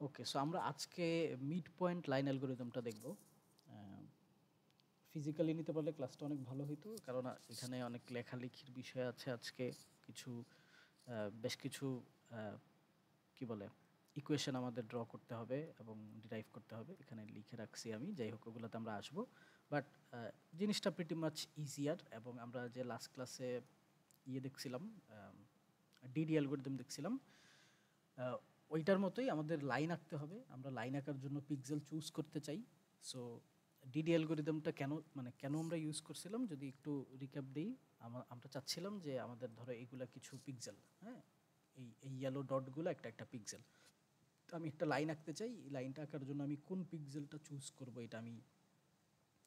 ওকে, so আমরা আজকে mid point line অ্যালগরিদমটা দেখব। ফিজিক্যালি নিতে পারলে ক্লাসটা অনেক ভালো হইতো, কারণ এখানে অনেক লেখালেখির বিষয় আছে আজকে। কিছু বেশ কিছু কি বলে ইকুয়েশন আমাদের ড্র করতে হবে এবং ডিরাইভ করতে হবে, এখানে লিখে রাখছি আমি। যাই হোক, ওগুলোতে আমরা আসবো, বাট জিনিসটা প্রিটি মাচ ইজিয়ার। এবং আমরা যে লাস্ট ক্লাসে দেখছিলাম, ডিডি অ্যালগরিদম দেখছিলাম, আহ, ওইটার মতোই আমাদের লাইন আঁকতে হবে। আমরা লাইন আঁকার জন্য পিক্সেল চুজ করতে চাই। সো ডিডি অ্যালগরিদমটা কেন আমরা ইউজ করছিলাম যদি একটু রিক্যাপ দিই। আমরা চাচ্ছিলাম যে আমাদের ধরো এইগুলা কিছু পিক্সেল, হ্যাঁ, এই ইয়েলো ডটগুলো একটা একটা পিক্সেল। তো আমি একটা লাইন আঁকতে চাই, এই লাইনটা আঁকার জন্য আমি কোন পিক্সেলটা চুজ করব এটা আমি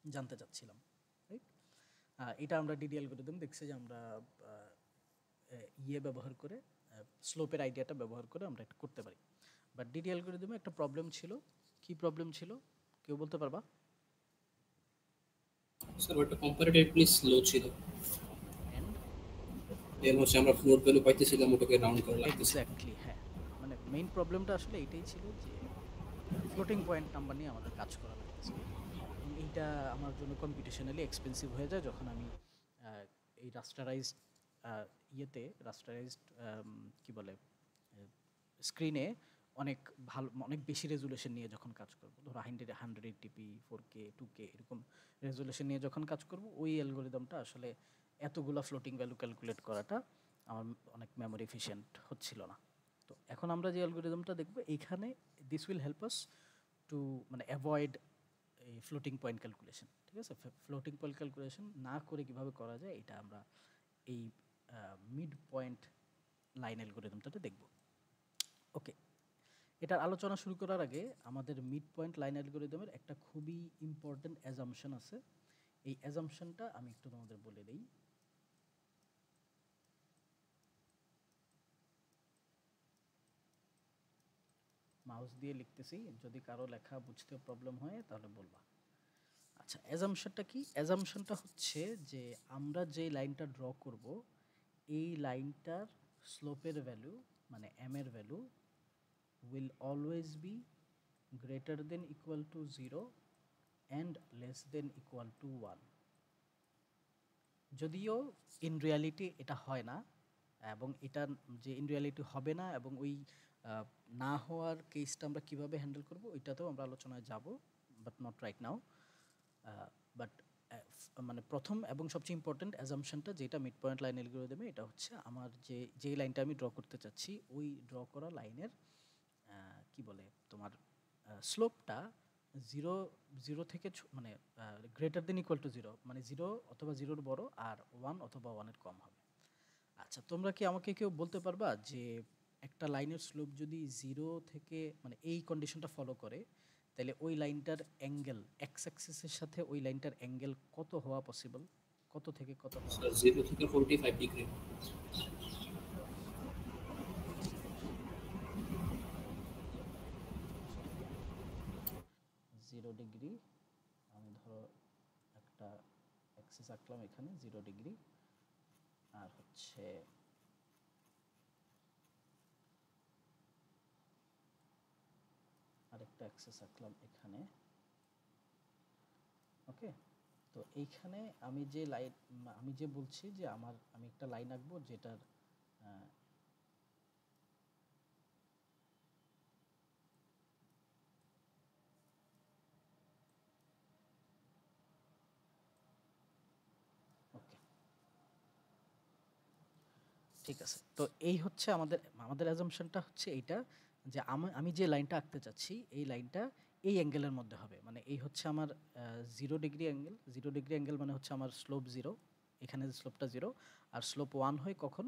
জানতে চাচ্ছিলাম, রাইট? এটা আমরা ডিডি অ্যালগরিদম দেখছি যে আমরা ব্যবহার করে, স্লোপের আইডিয়াটা ব্যবহার করে আমরা এটা করতে পারি। বাট ডিডি অ্যালগরিদমে একটা প্রবলেম ছিল। কি প্রবলেম ছিল কেউ বলতে পারবা? স্যার ওটা কম্পারেটিভলি স্লো ছিল। এন্ড এর হচ্ছে আমরা ফ্লোট ভ্যালু পাইতেছিলাম, ওটাকে রাউন্ড করা লাগতেছিল। এক্স্যাক্টলি, হ্যাঁ। মানে মেইন প্রবলেমটা আসলে এইটাই ছিল যে ফ্লোটিং পয়েন্ট নাম্বার নিয়ে আমাদের কাজ করা লাগতেছিল। এবং এইটা আমার জন্য কম্পিটিশনালি এক্সপেন্সিভ হয়ে যায় যখন আমি এই রাস্টারাইজড রাস্টারাইজড কি বলে স্ক্রিনে অনেক বেশি রেজুলেশন নিয়ে যখন কাজ করব, ধরো 180p 4K 2K এরকম রেজুলেশন নিয়ে যখন কাজ করব, ওই অ্যালগরিদমটা আসলে এতগুলা ফ্লোটিং ভ্যালু ক্যালকুলেট করাটা আমার অনেক মেমোরি এফিশিয়েন্ট হচ্ছিল না। তো এখন আমরা যে অ্যালগরিদমটা দেখব এইখানে, this will help us to avoid এই ফ্লোটিং পয়েন্ট ক্যালকুলেশন। ঠিক আছে, ফ্লোটিং পয়েন্ট ক্যালকুলেশন না করে কিভাবে করা যায় এটা আমরা এই মিড পয়েন্ট লাইন অ্যালগরিদমটাতে দেখব। ওকে, এটার আলোচনা শুরু করার আগে আমাদের মিড পয়েন্ট লাইন অ্যালগরিদমের একটা খুবই ইম্পর্টেন্ট অ্যাজাম্পশন আছে। এই অ্যাজাম্পশনটা আমি একটু তোমাদের বলে দিই। মাউস দিয়ে লিখতেছি, যদি কারো লেখা বুঝতে প্রবলেম হয় তাহলে বলবা। আচ্ছা, অ্যাজাম্পশনটা কি? অ্যাজাম্পশনটা হচ্ছে যে আমরা যে লাইনটা ড্র করব, এই লাইনটার স্লোপের ভ্যালু, মানে এম এর value, will always be greater than equal to 0 and less than equal to 1. যদিও ইন রিয়ালিটি এটা হয় না, এবং এটা যে ইন রিয়ালিটি হবে না এবং ওই না হওয়ার কেসটা আমরা কিভাবে হ্যান্ডেল করব ওইটাতেও আমরা আলোচনায় যাব, but not right now. But মানে প্রথম এবং সবচেয়ে ইম্পর্টেন্ট অ্যাজাম্পশনটা যেটা মিড পয়েন্ট লাইন অ্যালগরিদমে, এটা হচ্ছে আমার যে লাইনটা আমি ড্র করতে চাচ্ছি, ওই ড্র করা লাইনের কি বলে তোমার স্লোপটা জিরো জিরো থেকে মানে greater than equal to zero, মানে জিরো অথবা জিরোর বড় আর ওয়ান অথবা ওয়ানের কম হবে। আচ্ছা, তোমরা কি আমাকে কেউ বলতে পারবা যে একটা লাইনের স্লোপ যদি জিরো থেকে, মানে এই কন্ডিশনটা ফলো করে, তাহলে ওই লাইনটার অ্যাঙ্গেল এক্স অ্যাক্সিসের সাথে ওই লাইনটার অ্যাঙ্গেল কত হওয়া পসিবল? কত থেকে কত হওয়া স্যার পসিবল? 0 থেকে 45 ডিগ্রি। 0 ডিগ্রি। আমি ধরো একটা অ্যাক্সিস আঁকলাম এখানে 0 ডিগ্রি, আর হচ্ছে আরেকটা অ্যাক্সিস আঁকলাম এখানে। ওকে, তো এইখানে আমি যে বলছি যে আমি একটা লাইন আঁকবো যেটার ওকে, ঠিক আছে। তো এই হচ্ছে আমাদের আমাদের অ্যাজাম্পশনটা হচ্ছে এইটা, যে আমি যে লাইনটা আঁকতে চাচ্ছি এই লাইনটা এই অ্যাঙ্গেলের মধ্যে হবে। মানে এই হচ্ছে আমার 0 ডিগ্রি অ্যাঙ্গেল। 0 ডিগ্রি অ্যাঙ্গেল মানে হচ্ছে আমার স্লোপ জিরো, এখানে স্লোপটা জিরো। আর স্লোপ ওয়ান হয় কখন?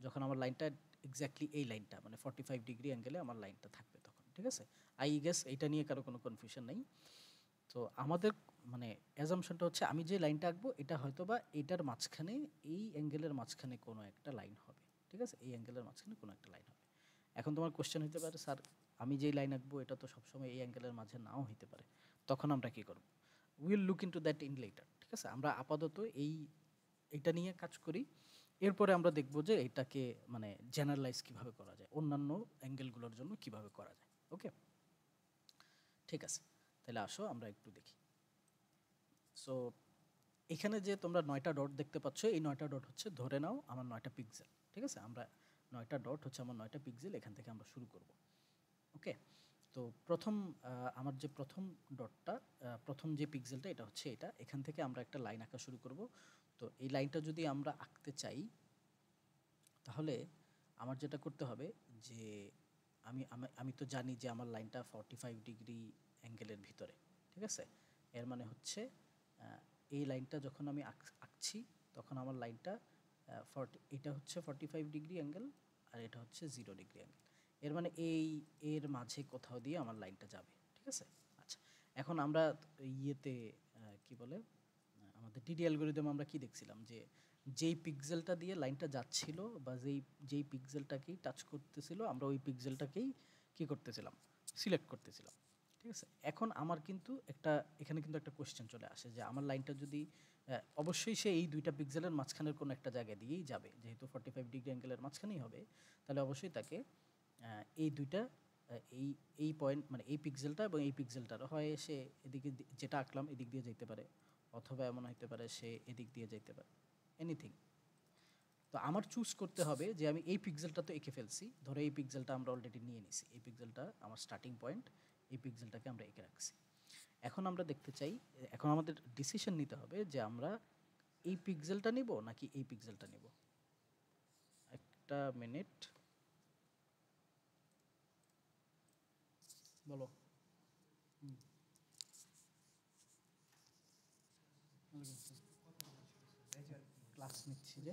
যখন আমার লাইনটা এক্স্যাক্টলি এই লাইনটা, মানে 45 ডিগ্রি অ্যাঙ্গেলে আমার লাইনটা থাকবে তখন। ঠিক আছে, আই গেস এইটা নিয়ে কারো কোনো কনফিউশন নেই। তো আমাদের মানে অ্যাজাম্পশনটা হচ্ছে আমি যে লাইনটা আঁকবো এটা হয়তো বা এটার মাঝখানে, এই অ্যাঙ্গেলের মাঝখানে কোনো একটা লাইন হবে। ঠিক আছে, এই অ্যাঙ্গেলের মাঝখানে কোনো একটা লাইন হবে। এখন তোমার কোশ্চেন হতে পারে, স্যার আমি যেই লাইন আঁকবো এটা তো সবসময় এই অ্যাঙ্গেলের মাঝে নাও হতে পারে, তখন আমরা কি করব? Will look into that in letter. ঠিক আছে, আমরা আপাতত এইটা নিয়ে কাজ করি। এরপরে আমরা দেখব যে এটাকে মানে জেনারেলাইজ কিভাবে করা যায়, অন্যান্য অ্যাঙ্গেলগুলোর জন্য কিভাবে করা যায়। ওকে, ঠিক আছে, তাহলে আসো আমরা একটু দেখি। সো এখানে যে তোমরা 9টা ডট দেখতে পাচ্ছ, এই 9টা ডট হচ্ছে ধরে নাও আমার 9টা পিক্সেল। ঠিক আছে, আমরা 9টা ডট হচ্ছে আমার 9টা পিক্সেল, এখান থেকে আমরা শুরু করব। ওকে, তো প্রথম আমার যে প্রথম ডটটা, প্রথম যে পিক্সেলটা, এটা হচ্ছে এটা। এখান থেকে আমরা একটা লাইন আঁকা শুরু করব। তো এই লাইনটা যদি আমরা আঁকতে চাই, তাহলে আমার যেটা করতে হবে যে আমি তো জানি যে আমার লাইনটা 45 ডিগ্রি অ্যাঙ্গেলের ভিতরে। ঠিক আছে, এর মানে হচ্ছে এই লাইনটা যখন আমি আঁকছি, তখন আমার লাইনটা এটা হচ্ছে 45 ডিগ্রি অ্যাঙ্গেল, আর এটা হচ্ছে 0 ডিগ্রি অ্যাঙ্গেল। এর মানে এর মাঝে কোথাও দিয়ে আমার লাইনটা যাবে। ঠিক আছে, আচ্ছা, এখন আমরা ইয়েতে কি বলে, আমাদের টিডি অ্যালগরিদম আমরা কি দেখছিলাম, যে যেই পিক্সেলটা দিয়ে লাইনটা যাচ্ছিল বা যেই পিক্সেলটাকেই টাচ করতেছিল, আমরা ওই পিক্সেলটাকেই কি করতেছিলাম, সিলেক্ট করতেছিলাম। ঠিক আছে, এখন আমার কিন্তু এখানে কিন্তু একটা কোশ্চেন চলে আসে যে আমার লাইনটা যদি অবশ্যই সে এই দুইটা পিক্সেলের মাঝখানের কোনো একটা জায়গা দিয়েই যাবে, যেহেতু 45 ডিগ্রি অ্যাঙ্গেলের মাঝখানেই হবে, তাহলে অবশ্যই তাকে এই দুইটা এই এই পয়েন্ট, মানে এই পিক্সেলটা এবং এই পিক্সেলটার হয় সে এদিকে যেটা আঁকলাম এদিক দিয়ে যেতে পারে, অথবা এমন হতে পারে সে এদিক দিয়ে যেতে পারে, এনিথিং। তো আমার চুজ করতে হবে যে আমি এই পিক্সেলটা তো এঁকে ফেলছি, ধরো এই পিক্সেলটা আমরা অলরেডি নিয়ে নিছি, এই পিক্সেলটা আমার স্টার্টিং পয়েন্ট, এই পিক্সেলটাকে আমরা এঁকে রাখছি। এখন আমরা দেখতে চাই, এখন আমাদের ডিসিশন নিতে হবে যে আমরা এই পিক্সেলটা নিব নাকি এই পিক্সেলটা নিব। একটা মিনিট, বলো। ক্লাস নিচ্ছি যে,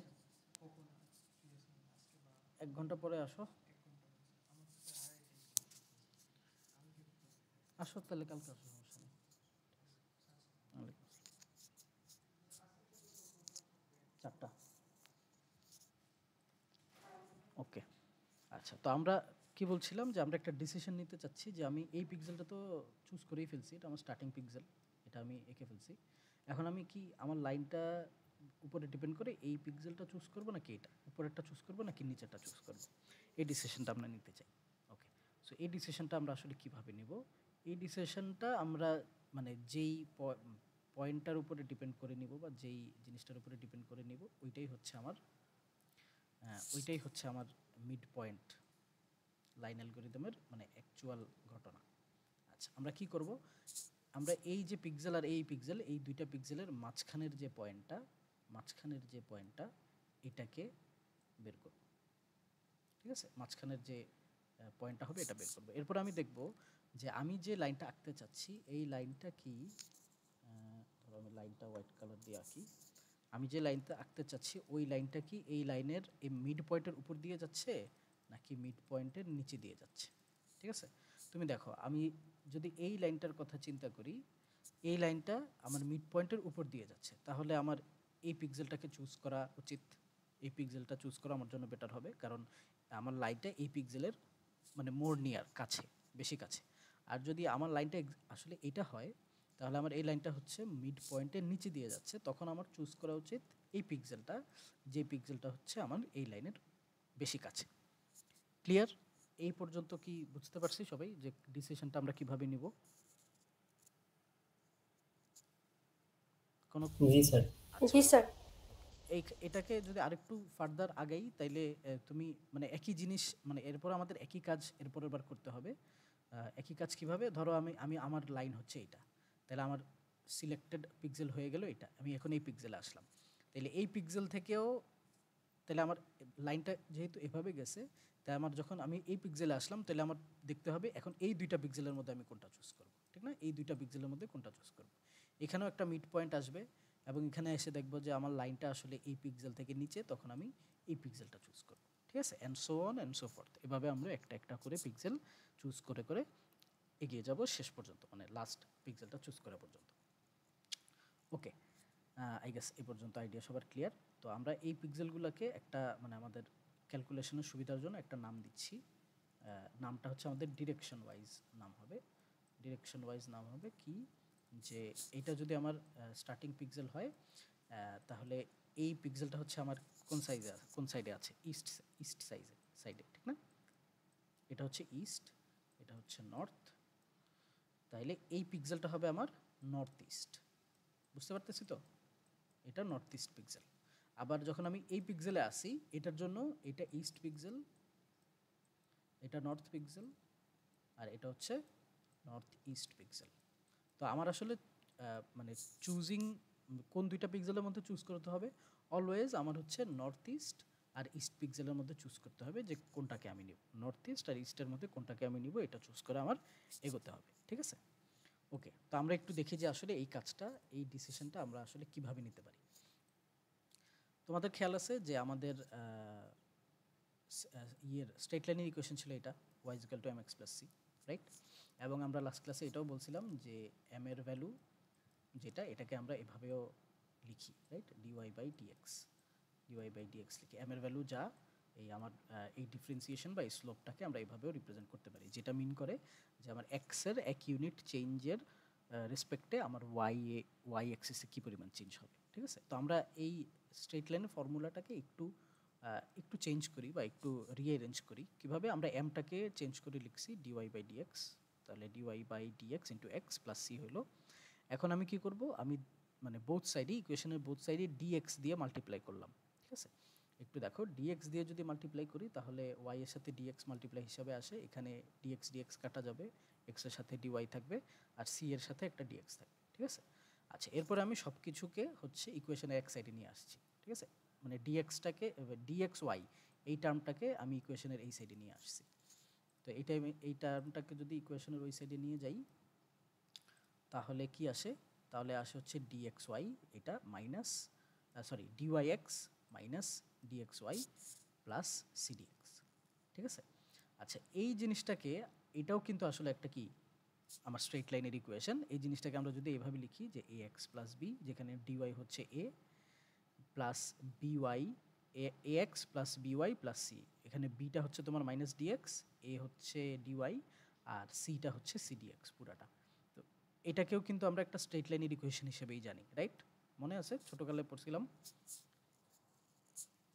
1 ঘন্টা পরে আসো। আসো তাহলে কালকে আসো, সমস্যা নেই। ওয়ালাইকুম আসসালাম। 4টা। ওকে, আচ্ছা, তো আমরা কি বলছিলাম, যে আমরা একটা ডিসিশন নিতে চাচ্ছি যে আমি এই পিক্সেলটা তো চুজ করেই ফেলছি, এটা আমার স্টার্টিং পিক্সেল, এটা আমি এঁকে ফেলছি। এখন আমি কি আমার লাইনটা উপরে ডিপেন্ড করে এই পিক্সেলটা চুজ করবো নাকি এটা উপরেরটা চুজ করবো নাকি নিচেরটা চুজ করবো, এই ডিসিশনটা আমরা নিতে চাই। ওকে, সো এই ডিসিশনটা আমরা আসলে কিভাবে নিব, এই ডিসিশনটা আমরা মানে যেই পয়েন্টটার উপরে ডিপেন্ড করে নিব বা যেই জিনিসটার উপরে ডিপেন্ড করে নিব, ওইটাই হচ্ছে আমার মিড পয়েন্ট লাইন অ্যালগরিদমের মানে অ্যাকচুয়াল ঘটনা। আচ্ছা, আমরা কি করব, আমরা এই যে পিক্সেল আর এই পিক্সেল, এই দুইটা পিক্সেলের মাঝখানের যে পয়েন্টটা এটাকে বের করব। ঠিক আছে, মাঝখানের যে পয়েন্টটা হবে এটা বের করব। এরপর আমি দেখব যে আমি যে লাইনটা আঁকতে চাচ্ছি, এই লাইনটা কি, ধরো আমি লাইনটা হোয়াইট কালার দিয়ে আঁকি। আমি যে লাইনটা আঁকতে চাচ্ছি, ওই লাইনটা কি এই লাইনের এই মিড পয়েন্টের উপর দিয়ে যাচ্ছে নাকি মিড পয়েন্টের নিচে দিয়ে যাচ্ছে। ঠিক আছে, তুমি দেখো, আমি যদি এই লাইনটার কথা চিন্তা করি, এই লাইনটা আমার মিড পয়েন্টের উপর দিয়ে যাচ্ছে, তাহলে আমার এই পিক্সেলটাকে চুজ করা উচিত। এই পিক্সেলটা চুজ করা আমার জন্য বেটার হবে, কারণ আমার লাইনটা এই পিক্সেলের মানে মোর নিয়ার, কাছে, বেশি কাছে। আর যদি আমার লাইনটা আসলে এটা হয়, তাহলে আমার এই লাইনটা হচ্ছে মিড পয়েন্টের নিচে দিয়ে যাচ্ছে, তখন আমার চুজ করা উচিত এই পিক্সেলটা, যে পিক্সেলটা হচ্ছে আমার এই লাইনের বেশি কাছে। ক্লিয়ার? এই পর্যন্ত কি বুঝতে পারছি সবাই যে ডিসিশনটা আমরা কিভাবে নিব? কোনো জি স্যার। আচ্ছা, জি স্যার। এটাকে যদি আরেকটু ফার্দার আগাই, তাইলে তুমি মানে একই জিনিস, মানে এরপর আমাদের একই কাজ এরপরের বার করতে হবে। একই কাজ কিভাবে, ধরো আমি আমার লাইন হচ্ছে এটা, তাহলে আমার সিলেক্টেড পিক্সেল হয়ে গেল এটা, আমি এখন এই পিক্সেলে আসলাম, তাহলে এই পিক্সেল থেকেও, তাহলে আমার লাইনটা যেহেতু এভাবে গেছে, তাই আমার যখন আমি এই পিক্সেলে আসলাম, তাহলে আমার দেখতে হবে এখন এই দুইটা পিক্সেলের মধ্যে আমি কোনটা চুজ করব। ঠিক না, এই দুইটা পিক্সেলের মধ্যে কোনটা চুজ করব। এখানেও একটা মিড পয়েন্ট আসবে, এবং এখানে এসে দেখবো যে আমার লাইনটা আসলে এই পিক্সেল থেকে নিচে, তখন আমি এই পিক্সেলটা চুজ করব। ঠিক আছে, and so on and so forth, এভাবে আমরা একটা একটা করে পিক্সেল চুজ করে করে এগিয়ে যাব শেষ পর্যন্ত, মানে লাস্ট পিক্সেলটা চুজ করা পর্যন্ত। ওকে, আই গেস এই পর্যন্ত আইডিয়া সবার ক্লিয়ার। তো আমরা এই পিক্সেলগুলোকে একটা মানে আমাদের ক্যালকুলেশনের সুবিধার জন্য একটা নাম দিচ্ছি। নামটা হচ্ছে আমাদের ডিরেকশন ওয়াইজ নাম হবে। ডিরেকশন ওয়াইজ নাম হবে কি, যে এটা যদি আমার স্টার্টিং পিক্সেল হয়, তাহলে এই পিক্সেলটা হচ্ছে আমার কোন সাইডে আছে, ইস্ট সাইডে, ঠিক না? এটা হচ্ছে ইস্ট, এটা হচ্ছে নর্থ, তাহলে এই পিক্সেলটা হবে আমার নর্থ ইস্ট, বুঝতে পারতেছি তো, এটা নর্থ ইস্ট পিক্সেল। আবার যখন আমি এই পিক্সেলে আসি, এটার জন্য এটা ইস্ট পিক্সেল, এটা নর্থ পিক্সেল, আর এটা হচ্ছে নর্থ ইস্ট পিক্সেল। তো আমার আসলে মানে চুজিং কোন দুইটা পিক্সেলের মধ্যে চুজ করতে হবে, অলওয়েজ আমার হচ্ছে নর্থ ইস্ট আর ইস্ট পিক্সেলের মধ্যে চুজ করতে হবে যে কোনটাকে আমি নিব, নর্থ ইস্ট আর ইস্টের মধ্যে কোনটাকে আমি নিব, এটা চুজ করে আমার এগোতে হবে, ঠিক আছে। ওকে, তো আমরা একটু দেখি যে আসলে এই কাজটা, এই ডিসিশনটা আমরা আসলে কিভাবে নিতে পারি। তোমাদের খেয়াল আছে যে আমাদের ইয়ের স্ট্রেট লাইনের ইকুয়েশন ছিল এটা, y equal to mx plus C, right. এবং আমরা লাস্ট ক্লাসে এটাও বলছিলাম যে m এর ভ্যালু যেটা, এটাকে আমরা এভাবেও লিখি, রাইট, dy বাই ডিএক্স লিখি, m এর ভ্যালু যা, এই আমার এই ডিফারেন্সিয়েশন বা এই স্লোপটাকে আমরা এভাবেও রিপ্রেজেন্ট করতে পারি, যেটা মিন করে যে আমার x এর এক ইউনিট চেঞ্জের রেসপেক্টে আমার y অ্যাক্সিসে কী পরিমাণ চেঞ্জ হবে, ঠিক আছে। তো আমরা এই স্ট্রেট লাইনের ফর্মুলাটাকে একটু চেঞ্জ করি বা একটু রিঅ্যারেঞ্জ করি। কিভাবে? আমরা এমটাকে চেঞ্জ করে লিখছি ডিওয়াই বাই ডিএক্স, তাহলে d y by d x into x plus C হলো। এখন আমি কি করব, আমি মানে বোথ সাইডে, ইকুয়েশনের বোথ সাইডে ডিএক্স দিয়ে মাল্টিপ্লাই করলাম, ঠিক আছে। একটু দেখো, ডিএক্স দিয়ে যদি মাল্টিপ্লাই করি তাহলে ওয়াই এর সাথে ডিএক্স মাল্টিপ্লাই হিসাবে আসে, এখানে ডিএক্স কাটা যাবে, এক্স এর সাথে ডিওয়াই থাকবে, আর সি এর সাথে একটা ডিএক্স থাকবে, ঠিক আছে। আচ্ছা, এরপরে আমি সব কিছুকে হচ্ছে ইকুয়েশনের এক সাইডে নিয়ে আসছি, ঠিক আছে। মানে ডিএক্সটাকে, ডিএক্স ওয়াই এই টার্মটাকে আমি ইকুয়েশনের এই সাইডে নিয়ে আসছি। তো এই টার্মটাকে যদি ইকুয়েশনের ওই সাইডে নিয়ে যাই তাহলে কি আসে, তাহলে আসে হচ্ছে ডিএক্স ওয়াই, এটা minus, sorry, d y x minus d x y plus c d x, ঠিক আছে। আচ্ছা, এই জিনিসটাকে, এটাও কিন্তু আসলে একটা কি, আমার স্ট্রেট লাইনের ইকুয়েশন। এই জিনিসটাকে আমরা যদি এভাবে লিখি যে এ এক্স প্লাস বি, যেখানে ডিওয়াই হচ্ছে a plus b y, a x plus b y plus c, এখানে বিটা হচ্ছে তোমার মাইনাস ডিএক্স, এ হচ্ছে ডিওয়াই, আর সিটা হচ্ছে সিডিএক্স পুরাটা। তো এটাকেও কিন্তু আমরা একটা স্ট্রেট লাইনের ইকুয়েশন হিসেবেই জানি, রাইট? মনে আছে ছোটকালে পড়ছিলাম?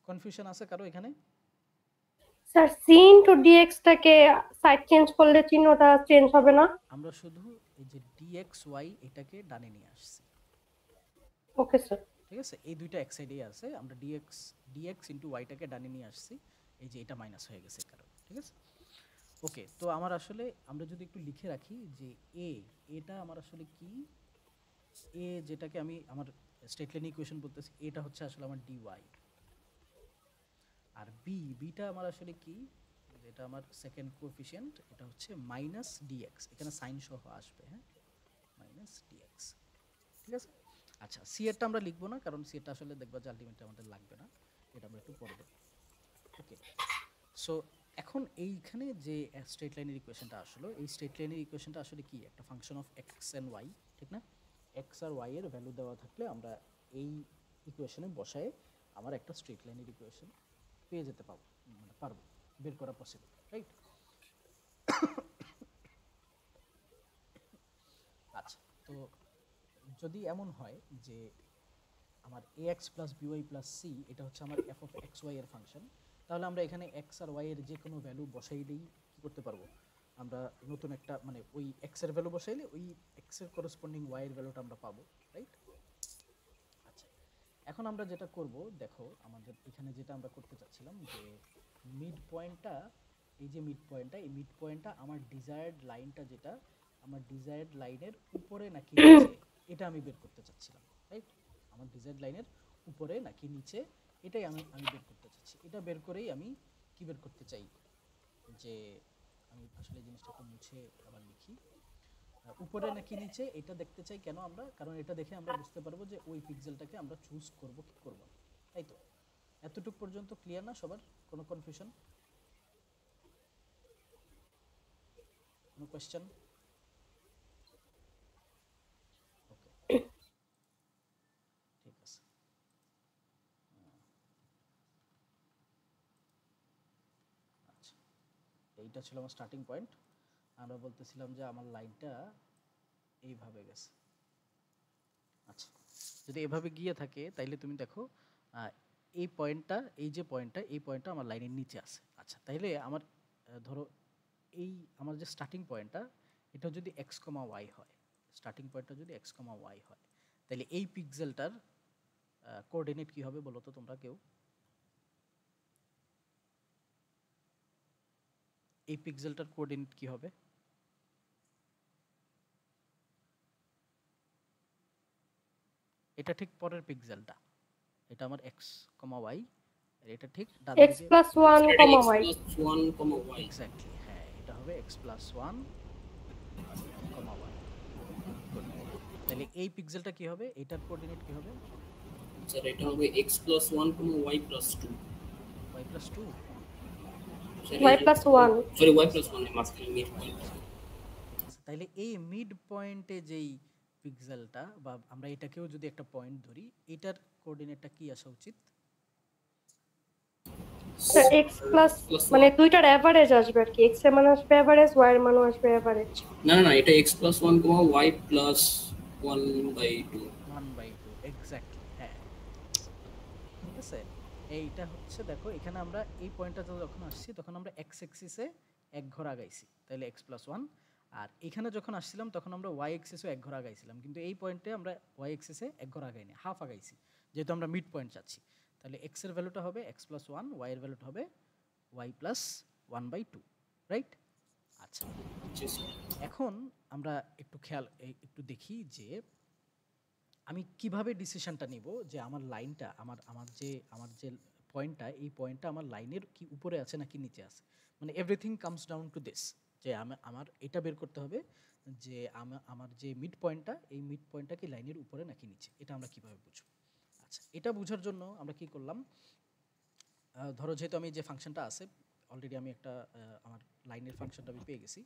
কনফিউশন আছে কারো এখানে? স্যার সি ইনটু ডিএক্স টাকে সাইড চেঞ্জ করলে চিহ্নটা চেঞ্জ হবে না? আমরা শুধু এই যে ডিএক্স ওয়াই এটাকে ডানে নিয়ে আসছি, ওকে স্যার। ঠিক আছে। এই দুইটা এক সাইডেই আছে, আমরা ডিএক্স ইন্টু ওয়াইটাকে ডানে নিয়ে আসছি, এই যে এটা মাইনাস হয়ে গেছে কারণ, ঠিক আছে। ওকে, তো আমার আসলে, আমরা যদি একটু লিখে রাখি যে এটা আমার আসলে কি, যেটাকে আমি আমার স্ট্রেট লাইন ইকুয়েশন বলতেছি, এটা হচ্ছে আসলে আমার ডিওয়াই, আর বিটা আমার আসলে কি, যেটা আমার সেকেন্ড কোএফিশিয়েন্ট, এটা হচ্ছে মাইনাস ডিএক্স, এখানে সাইন সহ আসবে, হ্যাঁ, মাইনাস ডিএক্স, ঠিক আছে। আচ্ছা, সি এরটা আমরা লিখবো না, কারণ সি এরটা আসলে দেখবা যে আলটিমেটলি আমাদের লাগবে না, এটা আমরা একটু পরে দেব। ওকে, সো এখন এইখানে যে স্ট্রেট লাইনের ইকুয়েশনটা আসলো, এই স্ট্রেট লাইনের ইকুয়েশনটা আসলে কি, একটা function of x and y, ঠিক না? এক্স আর ওয়াই এর ভ্যালু দেওয়া থাকলে আমরা এই ইকুয়েশনে বসায় আমার একটা স্ট্রেট লাইনের ইকুয়েশন পেয়ে যেতে পারবো, বের করা পসিবল, রাইট? আচ্ছা, তো যদি এমন হয় যে আমার a x plus b y plus c এটা হচ্ছে আমার এফ অফ এক্স ওয়াই এর ফাংশন, তাহলে আমরা এখানে এক্স আর ওয়াই এর যে কোনো ভ্যালু বসাইলেই কী করতে পারবো, আমরা নতুন একটা, মানে ওই এক্স এর ভ্যালু বসাইলে ওই এক্স এর করসপন্ডিং ওয়াই এর ভ্যালুটা আমরা পাবো, রাইট? আচ্ছা, এখন আমরা যেটা করব, দেখো আমাদের এখানে যেটা আমরা করতে চাচ্ছিলাম যে মিড পয়েন্টটা, এই যে মিড পয়েন্টটা আমার ডিজায়ার্ড লাইনটা, যেটা আমার ডিজায়ার্ড লাইনের উপরে নাকি নিচে, এটা আমি বের করতে চাচ্ছিলাম, রাইট? আমার ডিজায়ার্ড লাইনের উপরে নাকি নিচে, এটাই আমি বের করতে চাচ্ছি। এটা বের করেই আমি কি বের করতে চাই, যে আমি আসলে জিনিসটাকে মুছে আবার লিখি, উপরে নাকি নিচে এটা দেখতে চাই। কেন আমরা? কারণ এটা দেখে আমরা বুঝতে পারবো যে ওই পিক্সেলটাকে আমরা চুজ করব কি করব না, তাই তো? এতটুকু পর্যন্ত ক্লিয়ার না সবার? কোনো কনফিউশন, কোনো কোয়েশ্চেন? ওকে, ঠিক আছে। আচ্ছা, এইটা ছিল আমার স্টার্টিং পয়েন্ট। আমরা বলতেছিলাম যে আমার লাইনটা এইভাবে গেছে। আচ্ছা, যদি এভাবে গিয়ে থাকে তাইলে তুমি দেখো এই পয়েন্টটা, এই পয়েন্টটা আমার লাইনের নিচে আছে। আচ্ছা, তাইলে আমার ধরো এই আমার যে স্টার্টিং পয়েন্টটা, এটা যদি এক্স কমা ওয়াই হয়, স্টার্টিং পয়েন্টটা যদি এক্স কমা ওয়াই হয়, তাহলে এই পিক্সেলটার কোঅর্ডিনেট কি হবে বলো তো তোমরা কেউ? এই পিক্সেলটার কোঅর্ডিনেট কি হবে? এটা ঠিক পরের পিক্সেলটা, এটা আমার এক্স কমা ওয়াই, আর এটা ঠিক ডান x দিকে plus 1, এটা y x+1, y এক্স্যাক্টলি, হ্যাঁ এটা হবে x plus one comma y. Good. তাহলে এই পিক্সেলটা কি হবে, এটার কোঅর্ডিনেট কি হবে? স্যার এটা হবে x+1, y+2 y plus two. y plus 1 sorry y+1 মাঝখানে মিড পয়েন্ট। আচ্ছা, তাইলে এই মিড পয়েন্টে যেই পিক্সেলটা, বা আমরা এটাকেও যদি একটা পয়েন্ট ধরি, এটার কোঅর্ডিনেটটা কি আসা উচিত? স্যার x plus মানে দুইটার এভারেজ আসবে আর কি, x এর মান আসবে এভারেজ, y এর মানও আসবে এভারেজ। না না না, এটা x+1, y+1/2 1/2, এক্স্যাক্টলি, হ্যাঁ ঠিক আছে। এইটা হচ্ছে দেখো, এখানে আমরা এই পয়েন্টটাতে যখন আসছি তখন আমরা এক্স এক্সিসে এক ঘর আগাইছি, তাহলে এক্স প্লাস ওয়ান। আর এখানে যখন আসছিলাম তখন আমরা ওয়াই এক্সিসও এক ঘর আগাইছিলাম, কিন্তু এই পয়েন্টে আমরা ওয়াই এক্সিসে এক ঘর আগাইনি, হাফ আগাইছি, যেহেতু আমরা মিড পয়েন্ট চাচ্ছি। তাহলে এক্স এর ভ্যালুটা হবে এক্স প্লাস ওয়ান, ওয়াই এর ভ্যালুটা হবে ওয়াই প্লাস 1/2, রাইট? আচ্ছা, জি স্যার। এখন আমরা একটু একটু দেখি যে আমি কিভাবে ডিসিশনটা নিব যে আমার লাইনটা, আমার যে পয়েন্টটা, এই পয়েন্টটা আমার লাইনের কি উপরে আছে নাকি নিচে আছে। মানে everything comes down to this, যে আমার এটা বের করতে হবে যে আমার যে মিড পয়েন্টটা, এই মিড পয়েন্টটা কি লাইনের উপরে নাকি নিচে, এটা আমরা কিভাবে বুঝবো। আচ্ছা, এটা বোঝার জন্য আমরা কি করলাম, ধরো যেহেতু আমি যে ফাংশনটা আছে অলরেডি, আমি একটা আমার লাইনের ফাংশনটা আমি পেয়ে গেছি,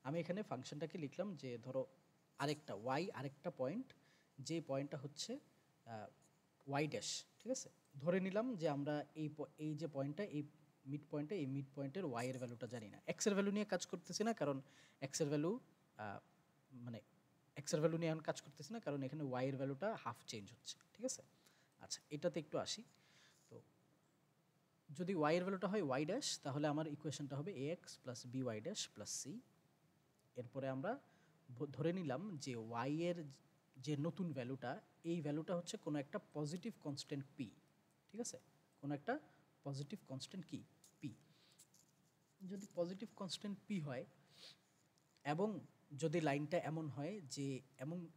আমি এখানে ফাংশনটাকে লিখলাম যে ধরো আরেকটা ওয়াই, আরেকটা পয়েন্ট, যে পয়েন্টটা হচ্ছে ওয়াই ড্যাশ, ঠিক আছে। ধরে নিলাম যে আমরা এই যে পয়েন্টটা, এই মিড পয়েন্টে, এই মিড পয়েন্টের ওয়াই এর ভ্যালুটা জানি না, এক্স এর ভ্যালু নিয়ে কাজ করতেছি না, কারণ এক্স এর ভ্যালু মানে এক্স এর ভ্যালু নিয়ে এখন কাজ করতেছি না, কারণ এখানে ওয়াই এর ভ্যালুটা হাফ চেঞ্জ হচ্ছে, ঠিক আছে। আচ্ছা, এটাতে একটু আসি। তো যদি ওয়াই এর ভ্যালুটা হয় ওয়াই ড্যাশ, তাহলে আমার ইকুয়েশনটা হবে a x plus b y dash plus c. এরপরে আমরা ধরে নিলাম যে ওয়াই এর যে নতুন ভ্যালুটা, এই ভ্যালুটা হচ্ছে কোনো একটা পজিটিভ কনস্ট্যান্ট পি, ঠিক আছে, কোনো একটা পজিটিভ কনস্ট্যান্ট কি পি। যদি পজিটিভ কনস্ট্যান্ট পি হয়, এবং যদি লাইনটা এমন হয় যে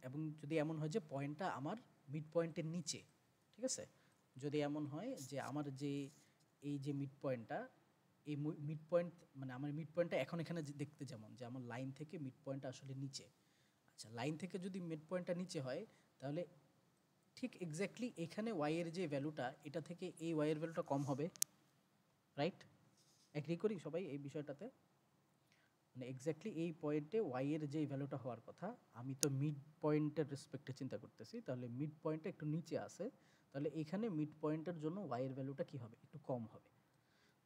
এবং যদি এমন হয় যে পয়েন্টটা আমার মিড পয়েন্টের নিচে, ঠিক আছে, যদি এমন হয় যে আমার যে এই যে মিড পয়েন্টটা, এই মিড পয়েন্ট মানে আমার মিড পয়েন্টটা এখন এখানে দেখতে যেমন, যে আমার লাইন থেকে মিড পয়েন্টটা আসলে নিচে। আচ্ছা, লাইন থেকে যদি মিড পয়েন্টটা নিচে হয়, তাহলে ঠিক এক্স্যাক্টলি এখানে ওয়াই এর যে ভ্যালুটা, এটা থেকে এই ওয়াই এর ভ্যালুটা কম হবে, রাইট? এগ্রি করি সবাই এই বিষয়টাতে? মানে এক্স্যাক্টলি এই পয়েন্টে ওয়াই এর যে ভ্যালুটা হওয়ার কথা, আমি তো মিড পয়েন্টের রেসপেক্টে চিন্তা করতেছি, তাহলে মিড পয়েন্টটা একটু নিচে আছে, তাহলে এখানে মিড পয়েন্টের জন্য ওয়াই এর ভ্যালুটা কি হবে, একটু কম হবে।